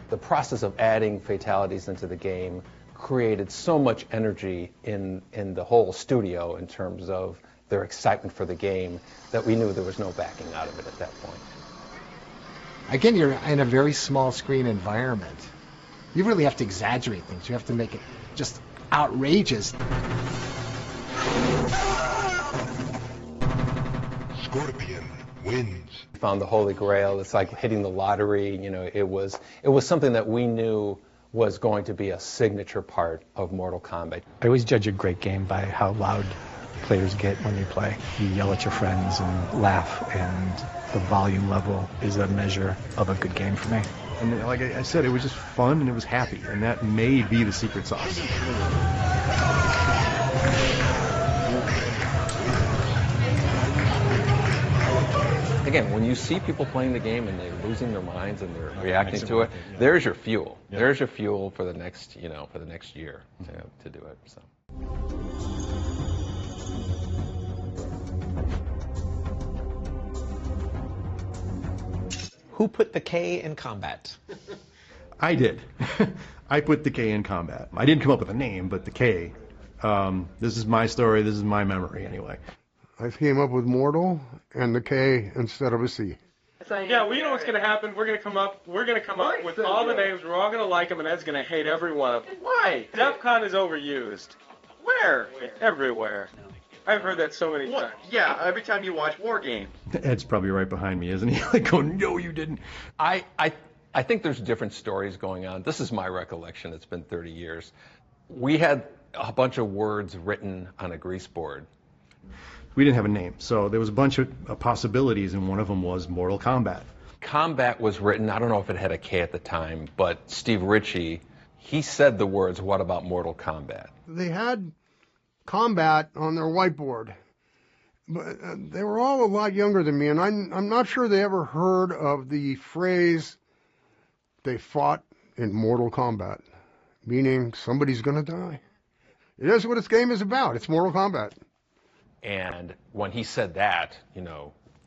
The process of adding fatalities into the game created so much energy in the whole studio in terms of their excitement for the game that we knew there was no backing out of it at that point. Again, you're in a very small screen environment. You really have to exaggerate things. You have to make it just outrageous. Scorpion wins. We found the Holy Grail. It's like hitting the lottery. It was something that we knew was going to be a signature part of Mortal Kombat. I always judge a great game by how loud players get when they play. You yell at your friends and laugh, and the volume level is a measure of a good game for me. And like I said, it was just fun and it was happy, and that may be the secret sauce. again, when you see people playing the game and they're losing their minds and they're reacting makes it to worth it, it, yeah. there's your fuel. Yeah. There's your fuel for the next, for the next year to do it. So. Who put the K in combat? I did. I put the K in combat. I didn't come up with a name, but the K. This is my story. This is my memory, anyway. I came up with mortal and the K instead of a C. Yeah, well, you know what's going to happen? We're going to come up with all the names. We're all going to like them, and Ed's going to hate every one of them. Why? DEF CON is overused. Where? Everywhere. I've heard that so many times. Yeah, every time you watch War Game. Ed's probably right behind me, isn't he? Like going, no, you didn't. I think there's different stories going on. This is my recollection. It's been 30 years. We had a bunch of words written on a grease board. We didn't have a name, so there was a bunch of possibilities, and one of them was Mortal Kombat. Combat was written, I don't know if it had a K at the time, but Steve Ritchie, he said the words, what about Mortal Kombat? They had combat on their whiteboard, but they were all a lot younger than me, and I'm not sure they ever heard of the phrase, they fought in Mortal Kombat, meaning somebody's going to die. It is what this game is about. It's Mortal Kombat. And when he said that,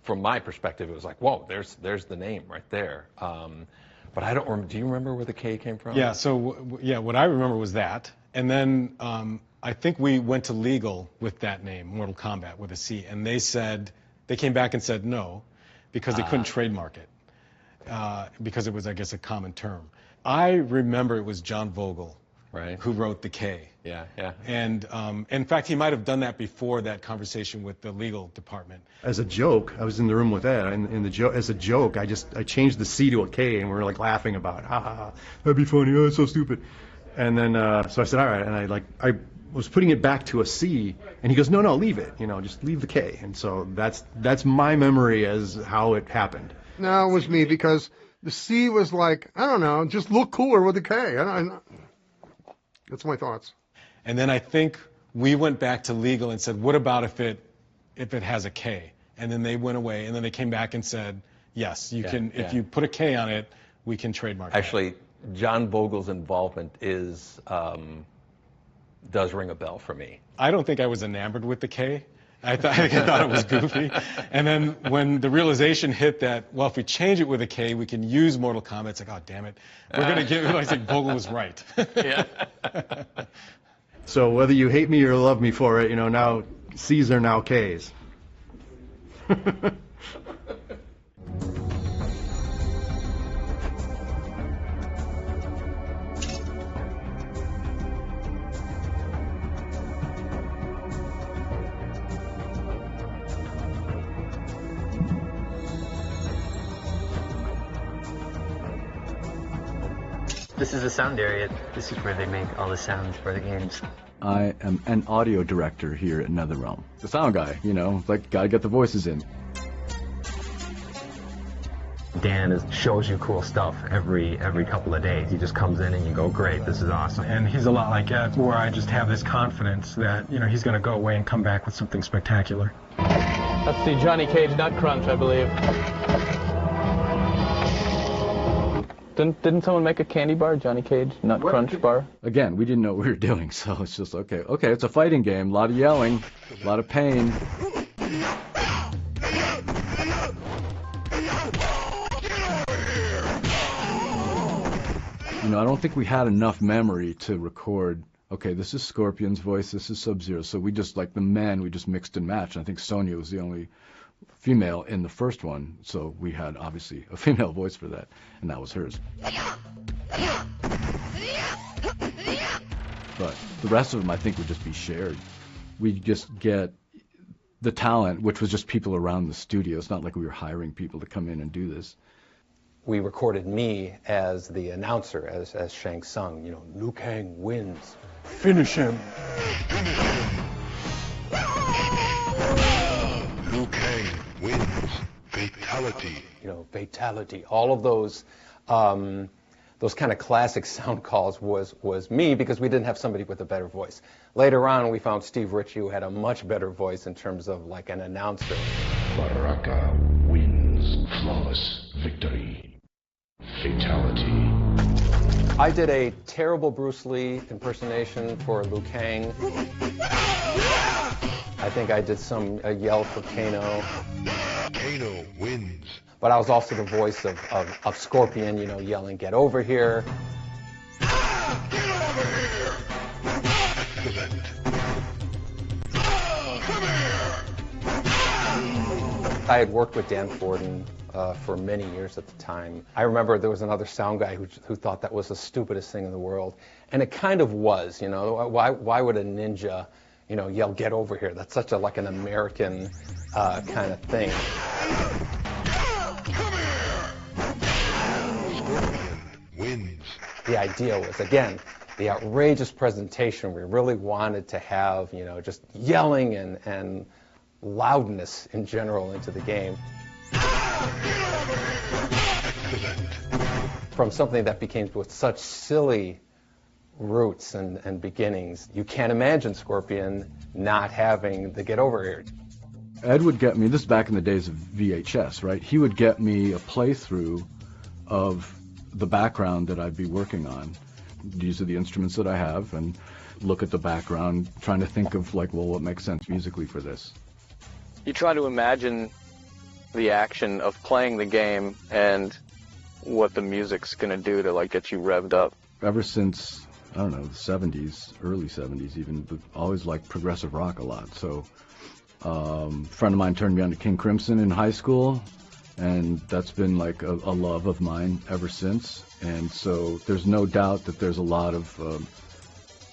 from my perspective, it was like, whoa, there's the name right there. But I don't remember. Do you remember where the K came from? Yeah, so, what I remember was that. And then I think we went to legal with that name, Mortal Kombat, with a C. And they came back and said no, because they couldn't trademark it. Because it was, I guess, a common term. I remember it was John Vogel, right, who wrote the K. Yeah. And in fact, he might have done that before that conversation with the legal department. As a joke, I was in the room with Ed, and as a joke, I changed the C to a K, and we were like laughing about it. Ha ha ha, that'd be funny. Oh, it's so stupid. And then so I said, all right, and I was putting it back to a C, and he goes, no, leave it. Just leave the K. And so that's my memory as how it happened. No, it was me, because the C was like, I don't know, just look cooler with the K. That's my thoughts. And then I think we went back to legal and said, what about if it has a K? And then they went away, and then they came back and said, yes, you can. If you put a K on it, we can trademark it. Actually, John Vogel's involvement does ring a bell for me. I don't think I was enamored with the K. I thought it was goofy. And then when the realization hit that, well, if we change it with a K, we can use Mortal Kombat, it's like, oh, damn it. We're going to give it. I think Vogel was right. Yeah. So whether you hate me or love me for it, now C's are now K's. This is the sound area. This is where they make all the sounds for the games. I am an audio director here at NetherRealm. The sound guy, gotta get the voices in. Dan shows you cool stuff every couple of days. He just comes in and you go, great, this is awesome. And he's a lot like Ed, where I just have this confidence that, he's going to go away and come back with something spectacular. That's the Johnny Cage Nut Crunch, I believe. Didn't someone make a candy bar, Johnny Cage Nut Crunch bar? Again, we didn't know what we were doing, so it's just, okay, it's a fighting game, a lot of yelling, a lot of pain. I don't think we had enough memory to record, okay, this is Scorpion's voice, this is Sub-Zero, so we just, like the men, we just mixed and matched, and I think Sonya was the only female in the first one, so we had obviously a female voice for that, and that was hers. But the rest of them, I think, would just be shared. We just get the talent, which was just people around the studio. It's not like we were hiring people to come in and do this. We recorded me as the announcer, as Shang Tsung. Liu Kang wins. Finish him. Liu Kang wins. Fatality. Fatality. All of those kind of classic sound calls was me, because we didn't have somebody with a better voice. Later on, we found Steve Ritchie, who had a much better voice in terms of like an announcer. Baraka wins. flawless victory. Fatality. I did a terrible Bruce Lee impersonation for Liu Kang. I think I did a yell for Kano. Kano wins. But I was also the voice of Scorpion, you know, yelling, "Get over here." Get over here! Excellent. Come here! I had worked with Dan Forden for many years at the time. I remember there was another sound guy who thought that was the stupidest thing in the world. And it kind of was, you know. Why would a ninja, you know, yell, "Get over here"? That's such like an American kind of thing. Wins. The idea was, again, the outrageous presentation. We really wanted to have, you know, just yelling and loudness in general into the game. From something that became with such silly roots and beginnings, you can't imagine Scorpion not having the "get over here." Ed would get me, this is back in the days of VHS, right? He would get me a playthrough of the background that I'd be working on. These are the instruments that I have, and look at the background, trying to think of like, well, what makes sense musically for this. You try to imagine the action of playing the game and what the music's going to do to like get you revved up. Ever since, I don't know, the 70s, early 70s even, but always liked progressive rock a lot. So a friend of mine turned me on to King Crimson in high school, and that's been like a love of mine ever since. And so there's no doubt that there's a lot of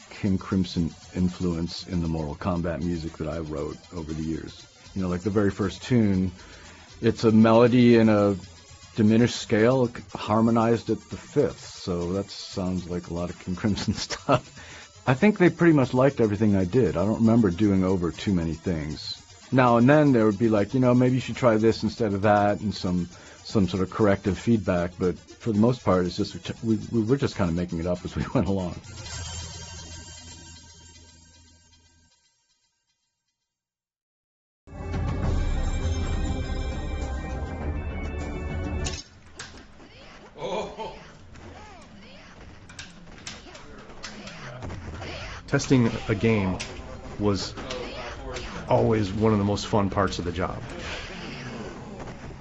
King Crimson influence in the Mortal Kombat music that I wrote over the years. You know, like the very first tune, it's a melody in a diminished scale, harmonized at the fifth. So that sounds like a lot of King Crimson stuff. I think they pretty much liked everything I did. I don't remember doing over too many things. Now and then there would be like, you know, maybe you should try this instead of that, and some sort of corrective feedback. But for the most part, it's just we were just kind of making it up as we went along. Testing a game was always one of the most fun parts of the job.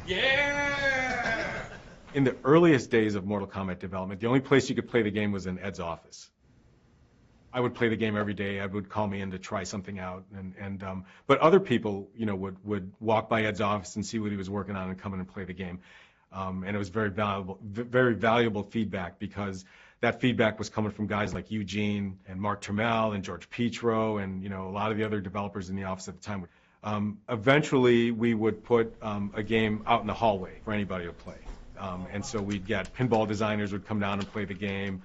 Yeah! In the earliest days of Mortal Kombat development, the only place you could play the game was in Ed's office. I would play the game every day. Ed would call me in to try something out, but other people, you know, would walk by Ed's office and see what he was working on and come in and play the game. And it was very valuable feedback, because that feedback was coming from guys like Eugene and Mark Trammell and George Petro and, you know, a lot of the other developers in the office at the time. Eventually, we would put a game out in the hallway for anybody to play. And so we'd get pinball designers would come down and play the game.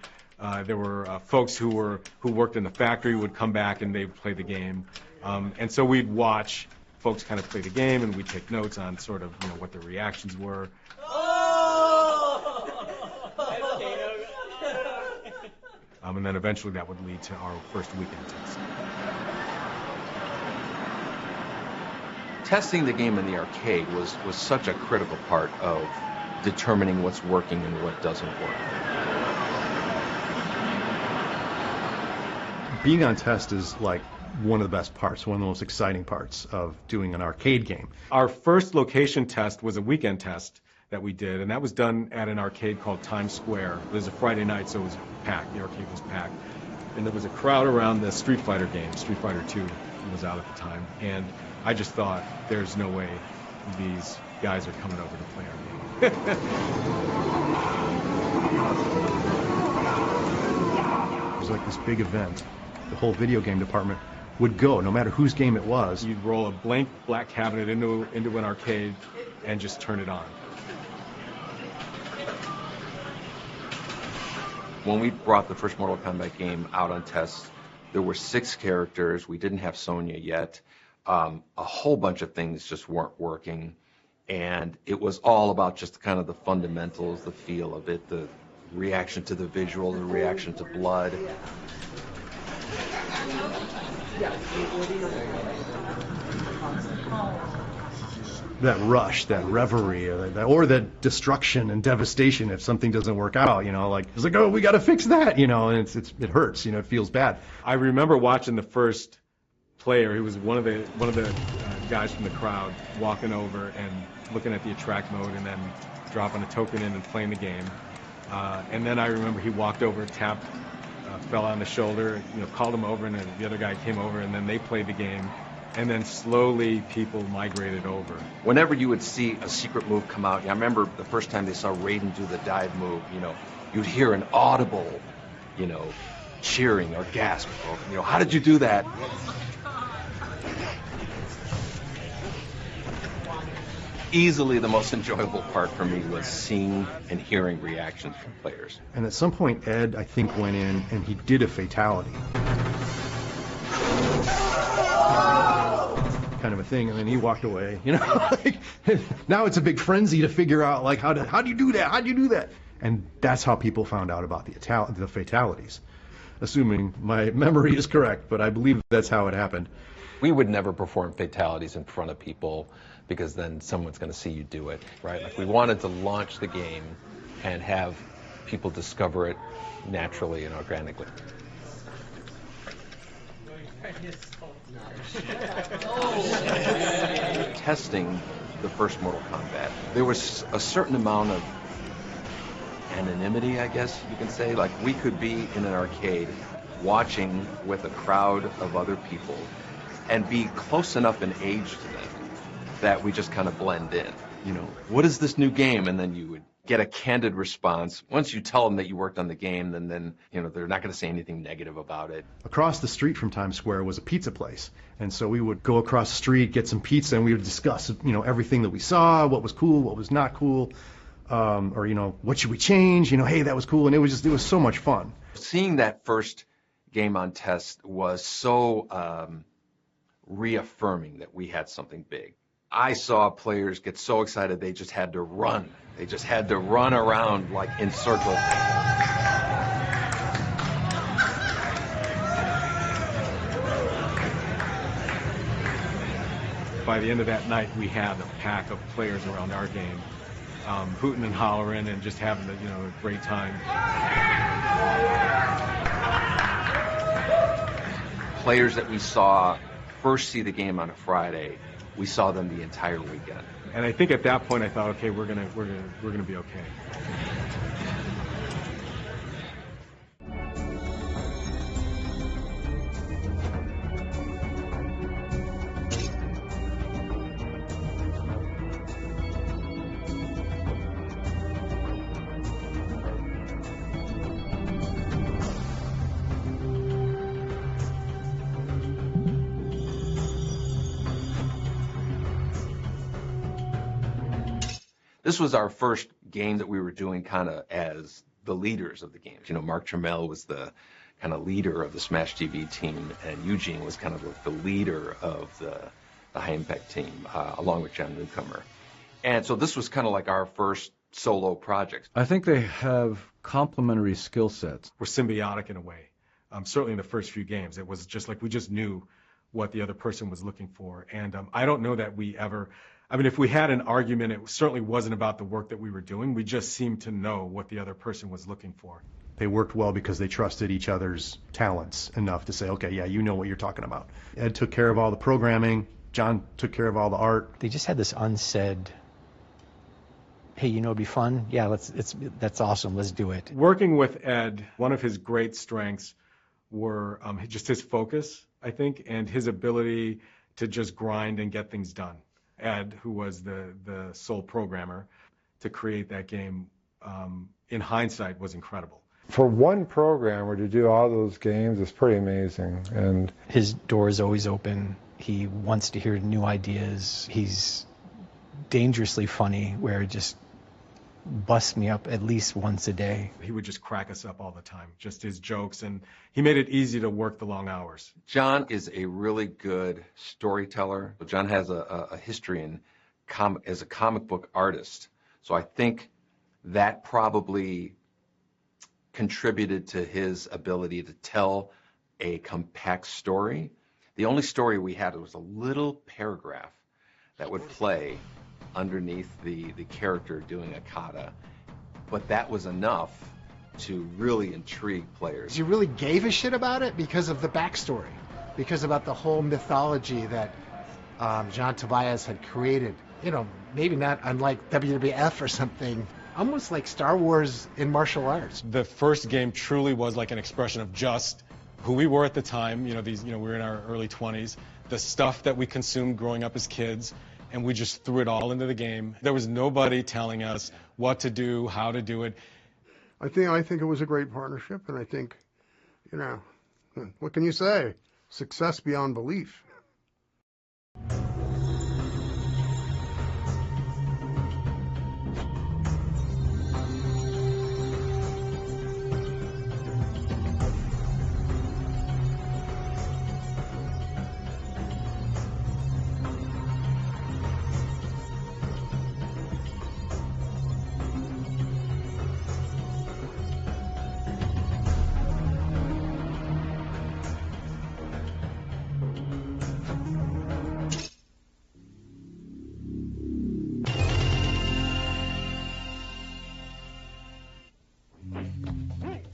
There were folks who worked in the factory would come back and they would play the game. And so we'd watch folks kind of play the game, and we'd take notes on sort of, you know, what their reactions were. And then eventually that would lead to our first weekend test. Testing the game in the arcade was such a critical part of determining what's working and what doesn't work. Being on test is like one of the best parts, one of the most exciting parts of doing an arcade game. Our first location test was a weekend test that we did, and that was done at an arcade called Times Square. It was a Friday night, so it was packed. The arcade was packed. And there was a crowd around the Street Fighter game. Street Fighter 2 was out at the time. And I just thought, there's no way these guys are coming over to play our game. It was like this big event. The whole video game department would go, no matter whose game it was. You'd roll a blank black cabinet into an arcade and just turn it on. When we brought the first Mortal Kombat game out on test, there were 6 characters. We didn't have Sonya yet. A whole bunch of things just weren't working. And it was all about just kind of the fundamentals, the feel of it, the reaction to the visual, the reaction to blood. that rush, that reverie, or that destruction and devastation if something doesn't work out. Like it's like, oh, we got to fix that. And it hurts. It feels bad. I remember watching the first player. He was one of the guys from the crowd walking over and looking at the attract mode and then dropping a token in and playing the game. And then I remember he walked over, tapped, fell on the shoulder, called him over, and then the other guy came over, and then they played the game. And then slowly people migrated over. Whenever you would see a secret move come out, I remember the first time they saw Raiden do the dive move, you'd hear an audible, cheering or gasp. Or, how did you do that? Easily the most enjoyable part for me was seeing and hearing reactions from players. And at some point, Ed, I think, went in and he did a fatality. Kind of a thing, and then he walked away. Now it's a big frenzy to figure out, like, how do you do that? How do you do that? And that's how people found out about the fatalities. Assuming my memory is correct, but I believe that's how it happened. We would never perform fatalities in front of people because then someone's going to see you do it, right? Like we wanted to launch the game and have people discover it naturally and organically. Testing the first Mortal Kombat, there was a certain amount of anonymity, I guess you can say. Like we could be in an arcade watching with a crowd of other people and be close enough in age to them that we just kind of blend in. What is this new game? And then you would get a candid response. Once you tell them that you worked on the game, then they're not going to say anything negative about it. Across the street from Times Square was a pizza place. And so we would go across the street, get some pizza, and we would discuss, everything that we saw, what was cool, what was not cool, or, what should we change? Hey, that was cool. And it was so much fun. Seeing that first game on test was so reaffirming that we had something big. I saw players get so excited they just had to run. They just had to run around like in circles. By the end of that night, we had a pack of players around our game, hooting and hollering and just having a great time. Players that we saw first see the game on a Friday, we saw them the entire weekend. And I think at that point I thought, okay, we're gonna be okay. This was our first game that we were doing kind of as the leaders of the game. Mark Trammell was the kind of leader of the Smash TV team, and Eugene was kind of like the leader of the High Impact team, along with John Newcomer. And so this was kind of like our first solo project. I think they have complementary skill sets. We're symbiotic in a way. Certainly in the first few games, it was just like we just knew what the other person was looking for. And I don't know that we ever... if we had an argument, it certainly wasn't about the work that we were doing. We just seemed to know what the other person was looking for. They worked well because they trusted each other's talents enough to say, okay, yeah, you know what you're talking about. Ed took care of all the programming. John took care of all the art. They just had this unsaid, hey, it'd be fun. Yeah, that's awesome. Let's do it. Working with Ed, one of his great strengths were just his focus, I think, and his ability to just grind and get things done. Ed, who was the sole programmer to create that game, in hindsight was incredible. For one programmer to do all those games is pretty amazing. And his door is always open. He wants to hear new ideas. He's dangerously funny, where it just busts me up at least once a day. He would just crack us up all the time, just his jokes, and he made it easy to work the long hours. John is a really good storyteller. John has a history as a comic book artist, so I think that probably contributed to his ability to tell a compact story. The only story we had was a little paragraph that would play underneath the character doing a kata. But that was enough to really intrigue players. You really gave a shit about it because of the backstory, because about the whole mythology that John Tobias had created. You know, maybe not unlike WWF or something, almost like Star Wars in martial arts. The first game truly was like an expression of just who we were at the time. You know, we were in our early 20s, the stuff that we consumed growing up as kids, and we just threw it all into the game. There was nobody telling us what to do, how to do it. I think it was a great partnership, and I think, you know, what can you say? Success beyond belief.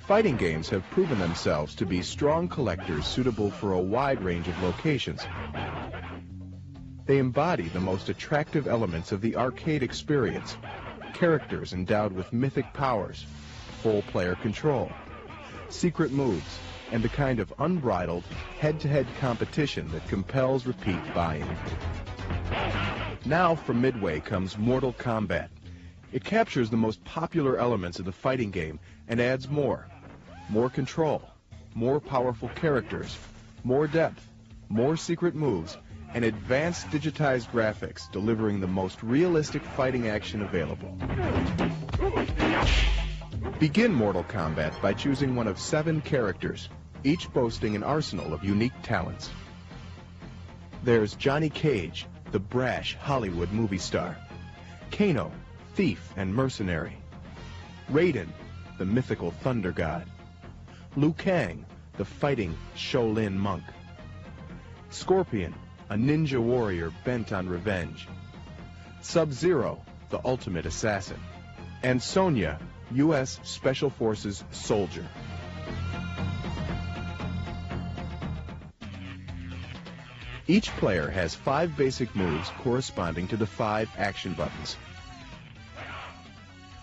Fighting games have proven themselves to be strong collectors suitable for a wide range of locations. They embody the most attractive elements of the arcade experience: characters endowed with mythic powers, full player control, secret moves, and the kind of unbridled, head-to-head competition that compels repeat buy-in. Now from Midway comes Mortal Kombat. It captures the most popular elements of the fighting game and adds more control, more powerful characters, more depth, more secret moves, and advanced digitized graphics, delivering the most realistic fighting action available. Begin Mortal Kombat by choosing one of 7 characters, each boasting an arsenal of unique talents. There's Johnny Cage, the brash Hollywood movie star; Kano, thief and mercenary; Raiden, the mythical thunder god; Liu Kang, the fighting Shaolin monk; Scorpion, a ninja warrior bent on revenge; Sub-Zero, the ultimate assassin; and Sonya, U.S. Special Forces soldier. Each player has 5 basic moves corresponding to the 5 action buttons.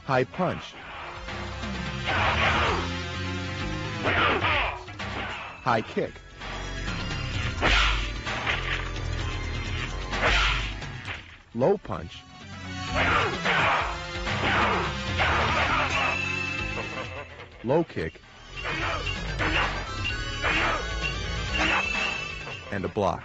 High punch, high kick, low punch, low kick, and a block.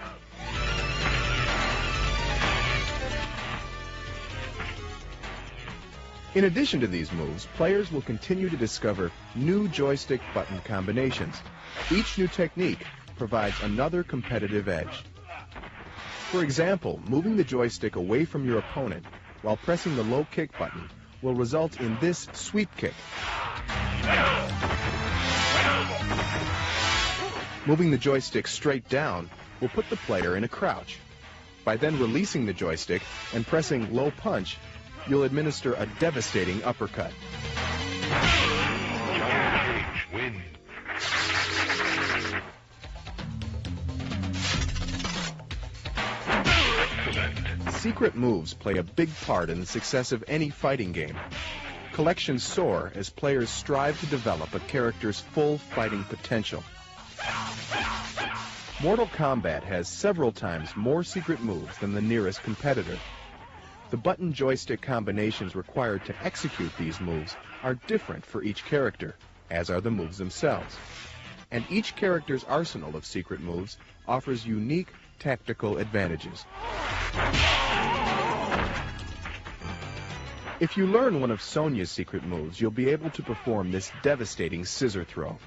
In addition to these moves, players will continue to discover new joystick button combinations. Each new technique provides another competitive edge. For example, moving the joystick away from your opponent while pressing the low kick button will result in this sweep kick. Moving the joystick straight down will put the player in a crouch. By then releasing the joystick and pressing low punch, you'll administer a devastating uppercut. Win. Secret moves play a big part in the success of any fighting game. Collections soar as players strive to develop a character's full fighting potential. Mortal Kombat has several times more secret moves than the nearest competitor. The button joystick combinations required to execute these moves are different for each character, as are the moves themselves. And each character's arsenal of secret moves offers unique tactical advantages. If you learn one of Sonya's secret moves, you'll be able to perform this devastating scissor throw.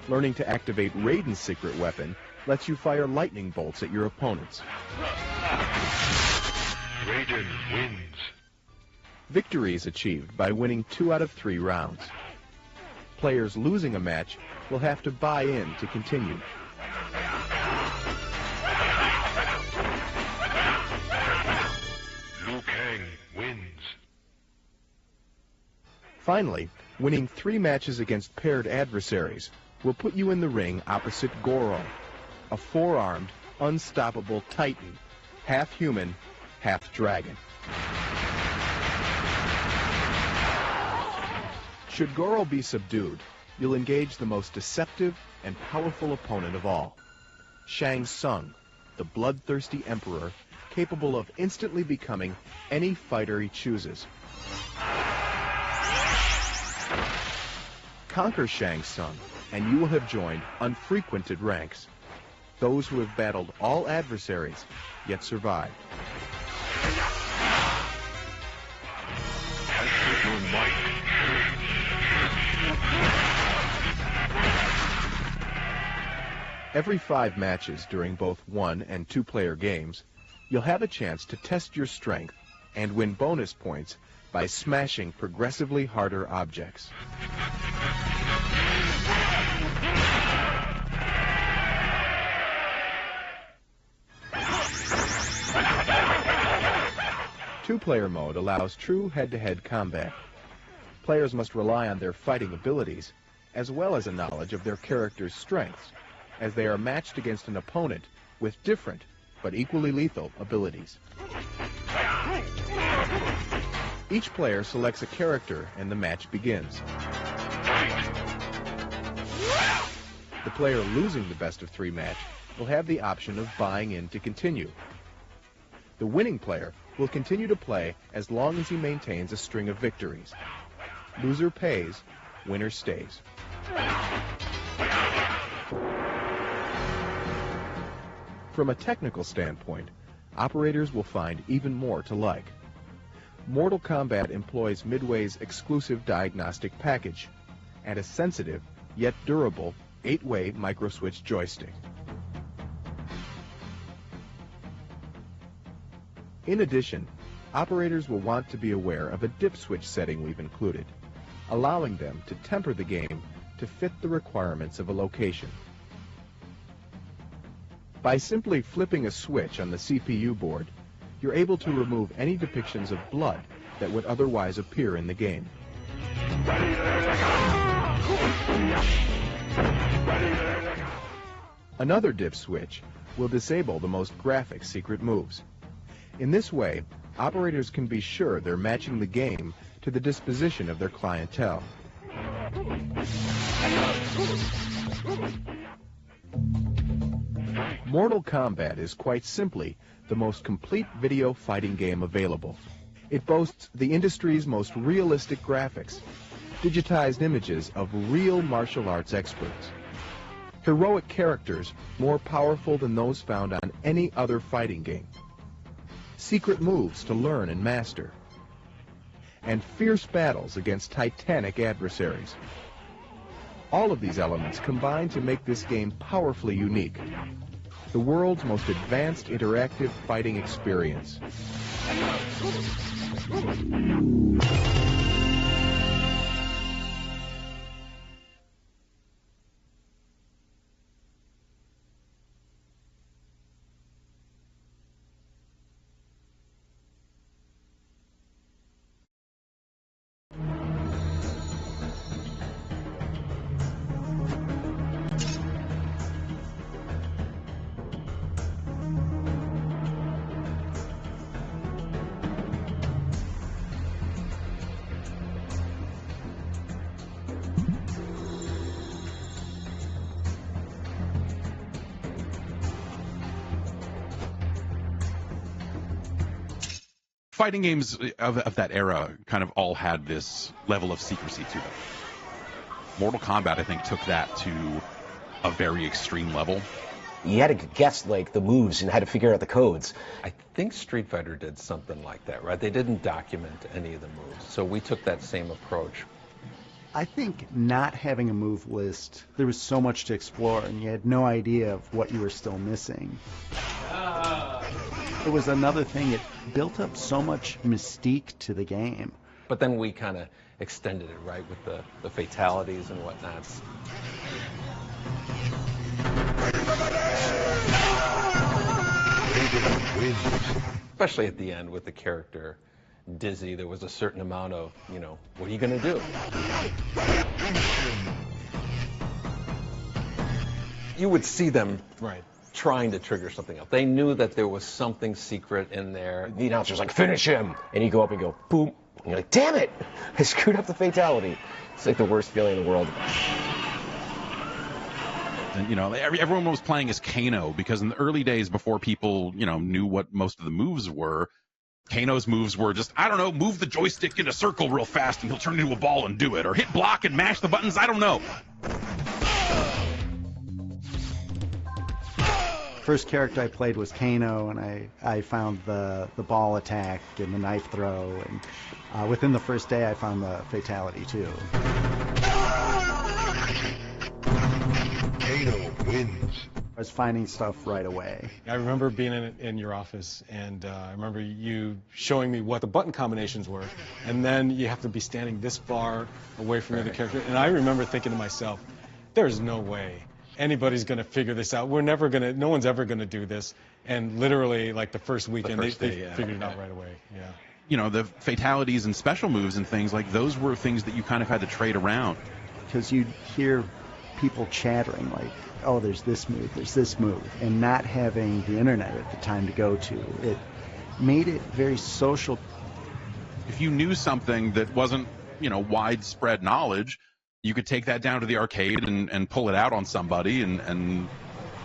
Learning to activate Raiden's secret weapon lets you fire lightning bolts at your opponents. Raiden wins. Victory is achieved by winning 2 out of 3 rounds. Players losing a match will have to buy in to continue. Finally, winning 3 matches against paired adversaries will put you in the ring opposite Goro, a 4-armed, unstoppable titan, half human, half dragon. Should Goro be subdued, you'll engage the most deceptive and powerful opponent of all, Shang Tsung, the bloodthirsty emperor capable of instantly becoming any fighter he chooses. Conquer Shang Tsung, and you will have joined unfrequented ranks, those who have battled all adversaries, yet survived. Every 5 matches during both 1- and 2-player games, you'll have a chance to test your strength and win bonus points by smashing progressively harder objects. Two-player mode allows true head-to-head combat. Players must rely on their fighting abilities, as well as a knowledge of their character's strengths, as they are matched against an opponent with different, but equally lethal, abilities. Each player selects a character and the match begins. The player losing the best-of-3 match will have the option of buying in to continue. The winning player will continue to play as long as he maintains a string of victories. Loser pays, winner stays. From a technical standpoint, operators will find even more to like. Mortal Kombat employs Midway's exclusive diagnostic package and a sensitive, yet durable, 8-way microswitch joystick. In addition, operators will want to be aware of a dip switch setting we've included, allowing them to temper the game to fit the requirements of a location. By simply flipping a switch on the CPU board, you're able to remove any depictions of blood that would otherwise appear in the game. Another dip switch will disable the most graphic secret moves. In this way, operators can be sure they're matching the game to the disposition of their clientele. Mortal Kombat is quite simply the most complete video fighting game available. It boasts the industry's most realistic graphics, digitized images of real martial arts experts, heroic characters more powerful than those found on any other fighting game, secret moves to learn and master, and fierce battles against titanic adversaries. All of these elements combine to make this game powerfully unique, the world's most advanced interactive fighting experience. Fighting games of that era kind of all had this level of secrecy to them. Mortal Kombat, I think, took that to a very extreme level. You had to guess like the moves and had to figure out the codes. I think Street Fighter did something like that, right? They didn't document any of the moves, so we took that same approach. I think not having a move list, there was so much to explore, and you had no idea of what you were still missing. It was another thing, it built up so much mystique to the game. But then we kind of extended it, right, with the fatalities and whatnot. Especially at the end with the character dizzy. There was a certain amount of, what are you going to do? You would see them trying to trigger something else. They knew that there was something secret in there. The announcer's like, finish him! And you go up and go, boom. And you're like, damn it! I screwed up the fatality. It's like the worst feeling in the world. And, everyone was playing as Kano because in the early days before people, knew what most of the moves were, Kano's moves were just, I don't know, move the joystick in a circle real fast and he'll turn into a ball and do it. Or hit block and mash the buttons, I don't know. First character I played was Kano, and I found the ball attack and the knife throw, and within the first day I found the fatality too. Kano wins. I was finding stuff right away. I remember being in your office, and I remember you showing me what the button combinations were, and then you have to be standing this far away from the other character, and I remember thinking to myself, there's no way anybody's going to figure this out. No one's ever going to do this. And literally, like the first weekend, they figured it out right away. Yeah. The fatalities and special moves and things, like those were things that you kind of had to trade around. Because you'd hear people chattering like, oh, there's this move, and not having the internet at the time to go to. It made it very social. If you knew something that wasn't, widespread knowledge, you could take that down to the arcade and pull it out on somebody and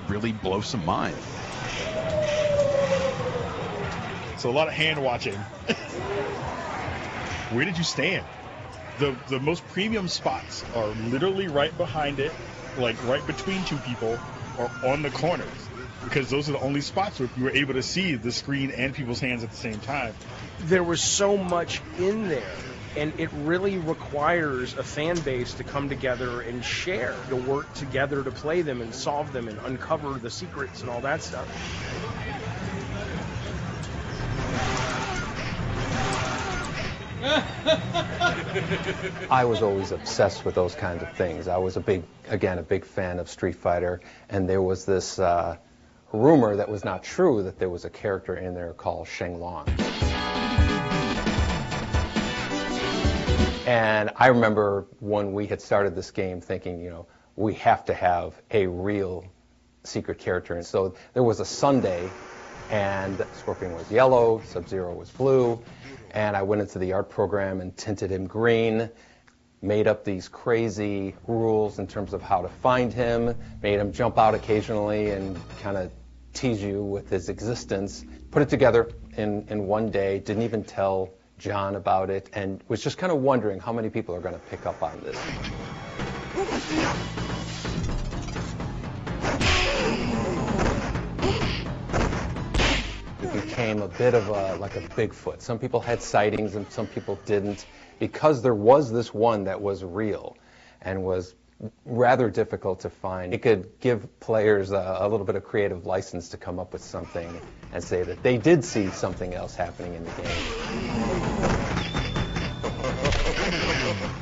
really blow some mind. So a lot of hand watching. Where did you stand? The most premium spots are literally right behind it, like right between two people, or on the corners. Because those are the only spots where you were able to see the screen and people's hands at the same time. There was so much in there. And it really requires a fan base to come together and share, to work together to play them and solve them and uncover the secrets and all that stuff. I was always obsessed with those kinds of things. I was a big fan of Street Fighter, and there was this rumor that was not true that there was a character in there called Sheng Long. And I remember when we had started this game thinking, we have to have a real secret character. And so there was a Sunday, and Scorpion was yellow, Sub-Zero was blue, and I went into the art program and tinted him green, made up these crazy rules in terms of how to find him, made him jump out occasionally and kind of tease you with his existence, put it together in one day, didn't even tell John about it, and was just kind of wondering how many people are going to pick up on this. It became a bit of like a Bigfoot. Some people had sightings and some people didn't, because there was this one that was real and was rather difficult to find. It could give players a little bit of creative license to come up with something and say that they did see something else happening in the game.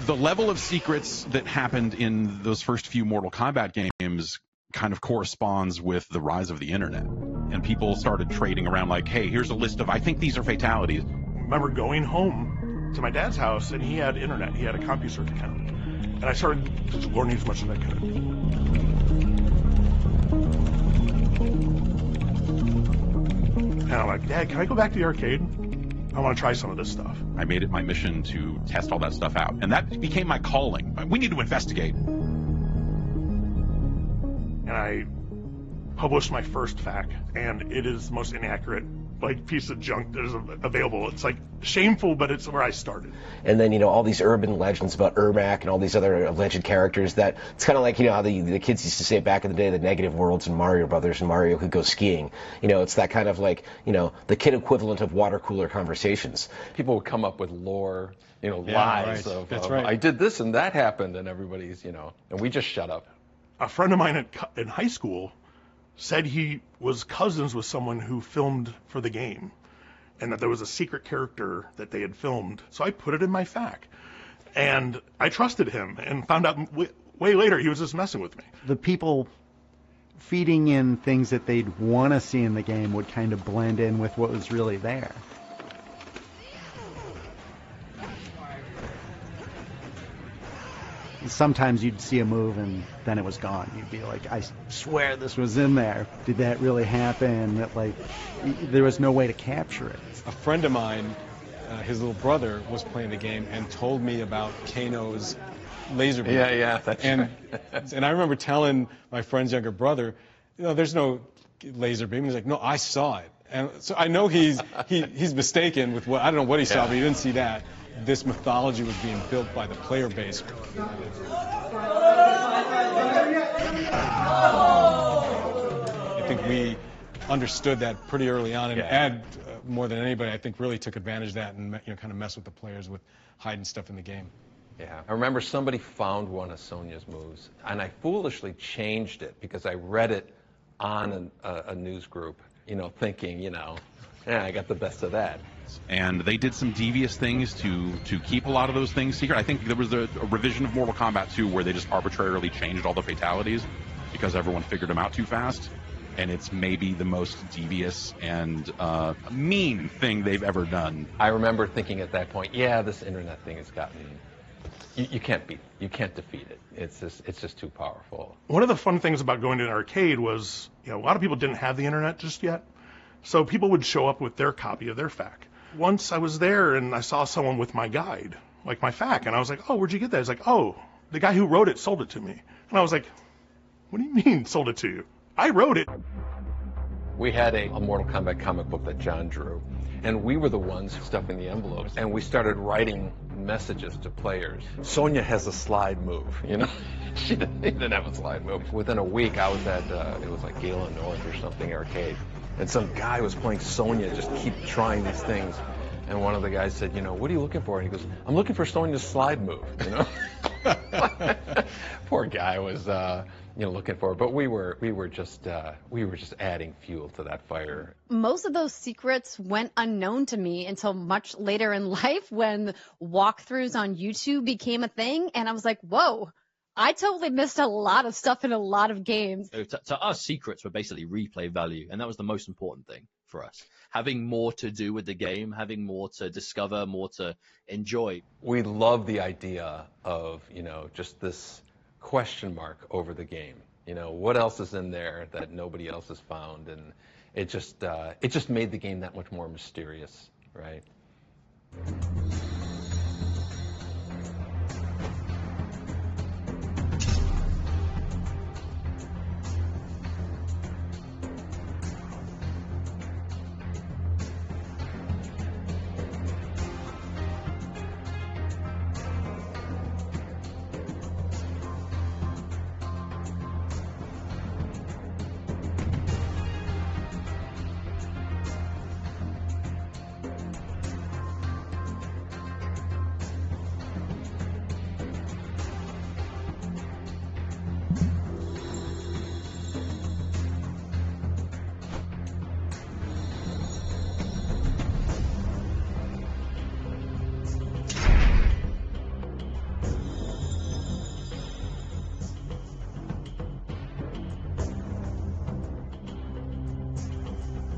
The level of secrets that happened in those first few Mortal Kombat games kind of corresponds with the rise of the internet. And people started trading around like, hey, here's a list of, I think these are fatalities. I remember going home to my dad's house, and he had internet. He had a CompuSearch account. And I started just learning as much as I could. And I'm like, Dad, can I go back to the arcade? I want to try some of this stuff. I made it my mission to test all that stuff out. And that became my calling. We need to investigate. And I published my first FAQ, and it is the most inaccurate piece of junk that is available. It's shameful, but it's where I started. And then all these urban legends about Ermac and all these other alleged characters that it's kind of like how the kids used to say back in the day, the negative worlds in Mario Brothers and Mario could go skiing. It's that kind of the kid equivalent of water cooler conversations. People would come up with lore, lies right. of That's right. I did this and that happened, and everybody's and we just shut up. A friend of mine in high school said he was cousins with someone who filmed for the game, and that there was a secret character that they had filmed. So I put it in my FAQ, and I trusted him, and found out way later he was just messing with me. The people feeding in things that they'd want to see in the game would kind of blend in with what was really there. sometimes you'd see a move and then it was gone. You'd be like, I swear this was in there. Did that really happen? Like, there was no way to capture it. A friend of mine, his little brother, was playing the game and told me about Kano's laser beam. Yeah, that's and, right. And I remember telling my friend's younger brother, there's no laser beam. He's like, no, I saw it. And so I know he's mistaken with what, I don't know what he saw, but he didn't see that. This mythology was being built by the player base. I think we understood that pretty early on, and Ed, more than anybody, I think really took advantage of that and kind of messed with the players with hiding stuff in the game. Yeah, I remember somebody found one of Sonya's moves, and I foolishly changed it because I read it on a news group, thinking, I got the best of that. And they did some devious things to keep a lot of those things secret. I think there was a revision of Mortal Kombat 2 where they just arbitrarily changed all the fatalities because everyone figured them out too fast. And it's maybe the most devious and mean thing they've ever done. I remember thinking at that point, this internet thing has gotten... You can't beat it. You can't defeat it. It's just too powerful. One of the fun things about going to an arcade was, a lot of people didn't have the internet just yet. So people would show up with their copy of their FAQ. Once I was there and I saw someone with my guide, like my FAQ, and I was like, oh, where'd you get that? He's like, oh, the guy who wrote it sold it to me. And I was like, what do you mean sold it to you? I wrote it. We had a Mortal Kombat comic book that John drew, and we were the ones stuffing the envelopes, and we started writing messages to players. Sonya has a slide move, She didn't have a slide move. Within a week, I was at, it was like Galen North or something arcade, and some guy was playing Sonya, just keep trying these things. And one of the guys said, what are you looking for? And he goes, I'm looking for Sonya's slide move, Poor guy was, looking for it. But we were just adding fuel to that fire. Most of those secrets went unknown to me until much later in life when walkthroughs on YouTube became a thing. And I was like, whoa, I totally missed a lot of stuff in a lot of games. So our secrets were basically replay value, and that was the most important thing for us. Having more to do with the game, having more to discover, more to enjoy. We love the idea of, just this question mark over the game. What else is in there that nobody else has found? And it just made the game that much more mysterious, right?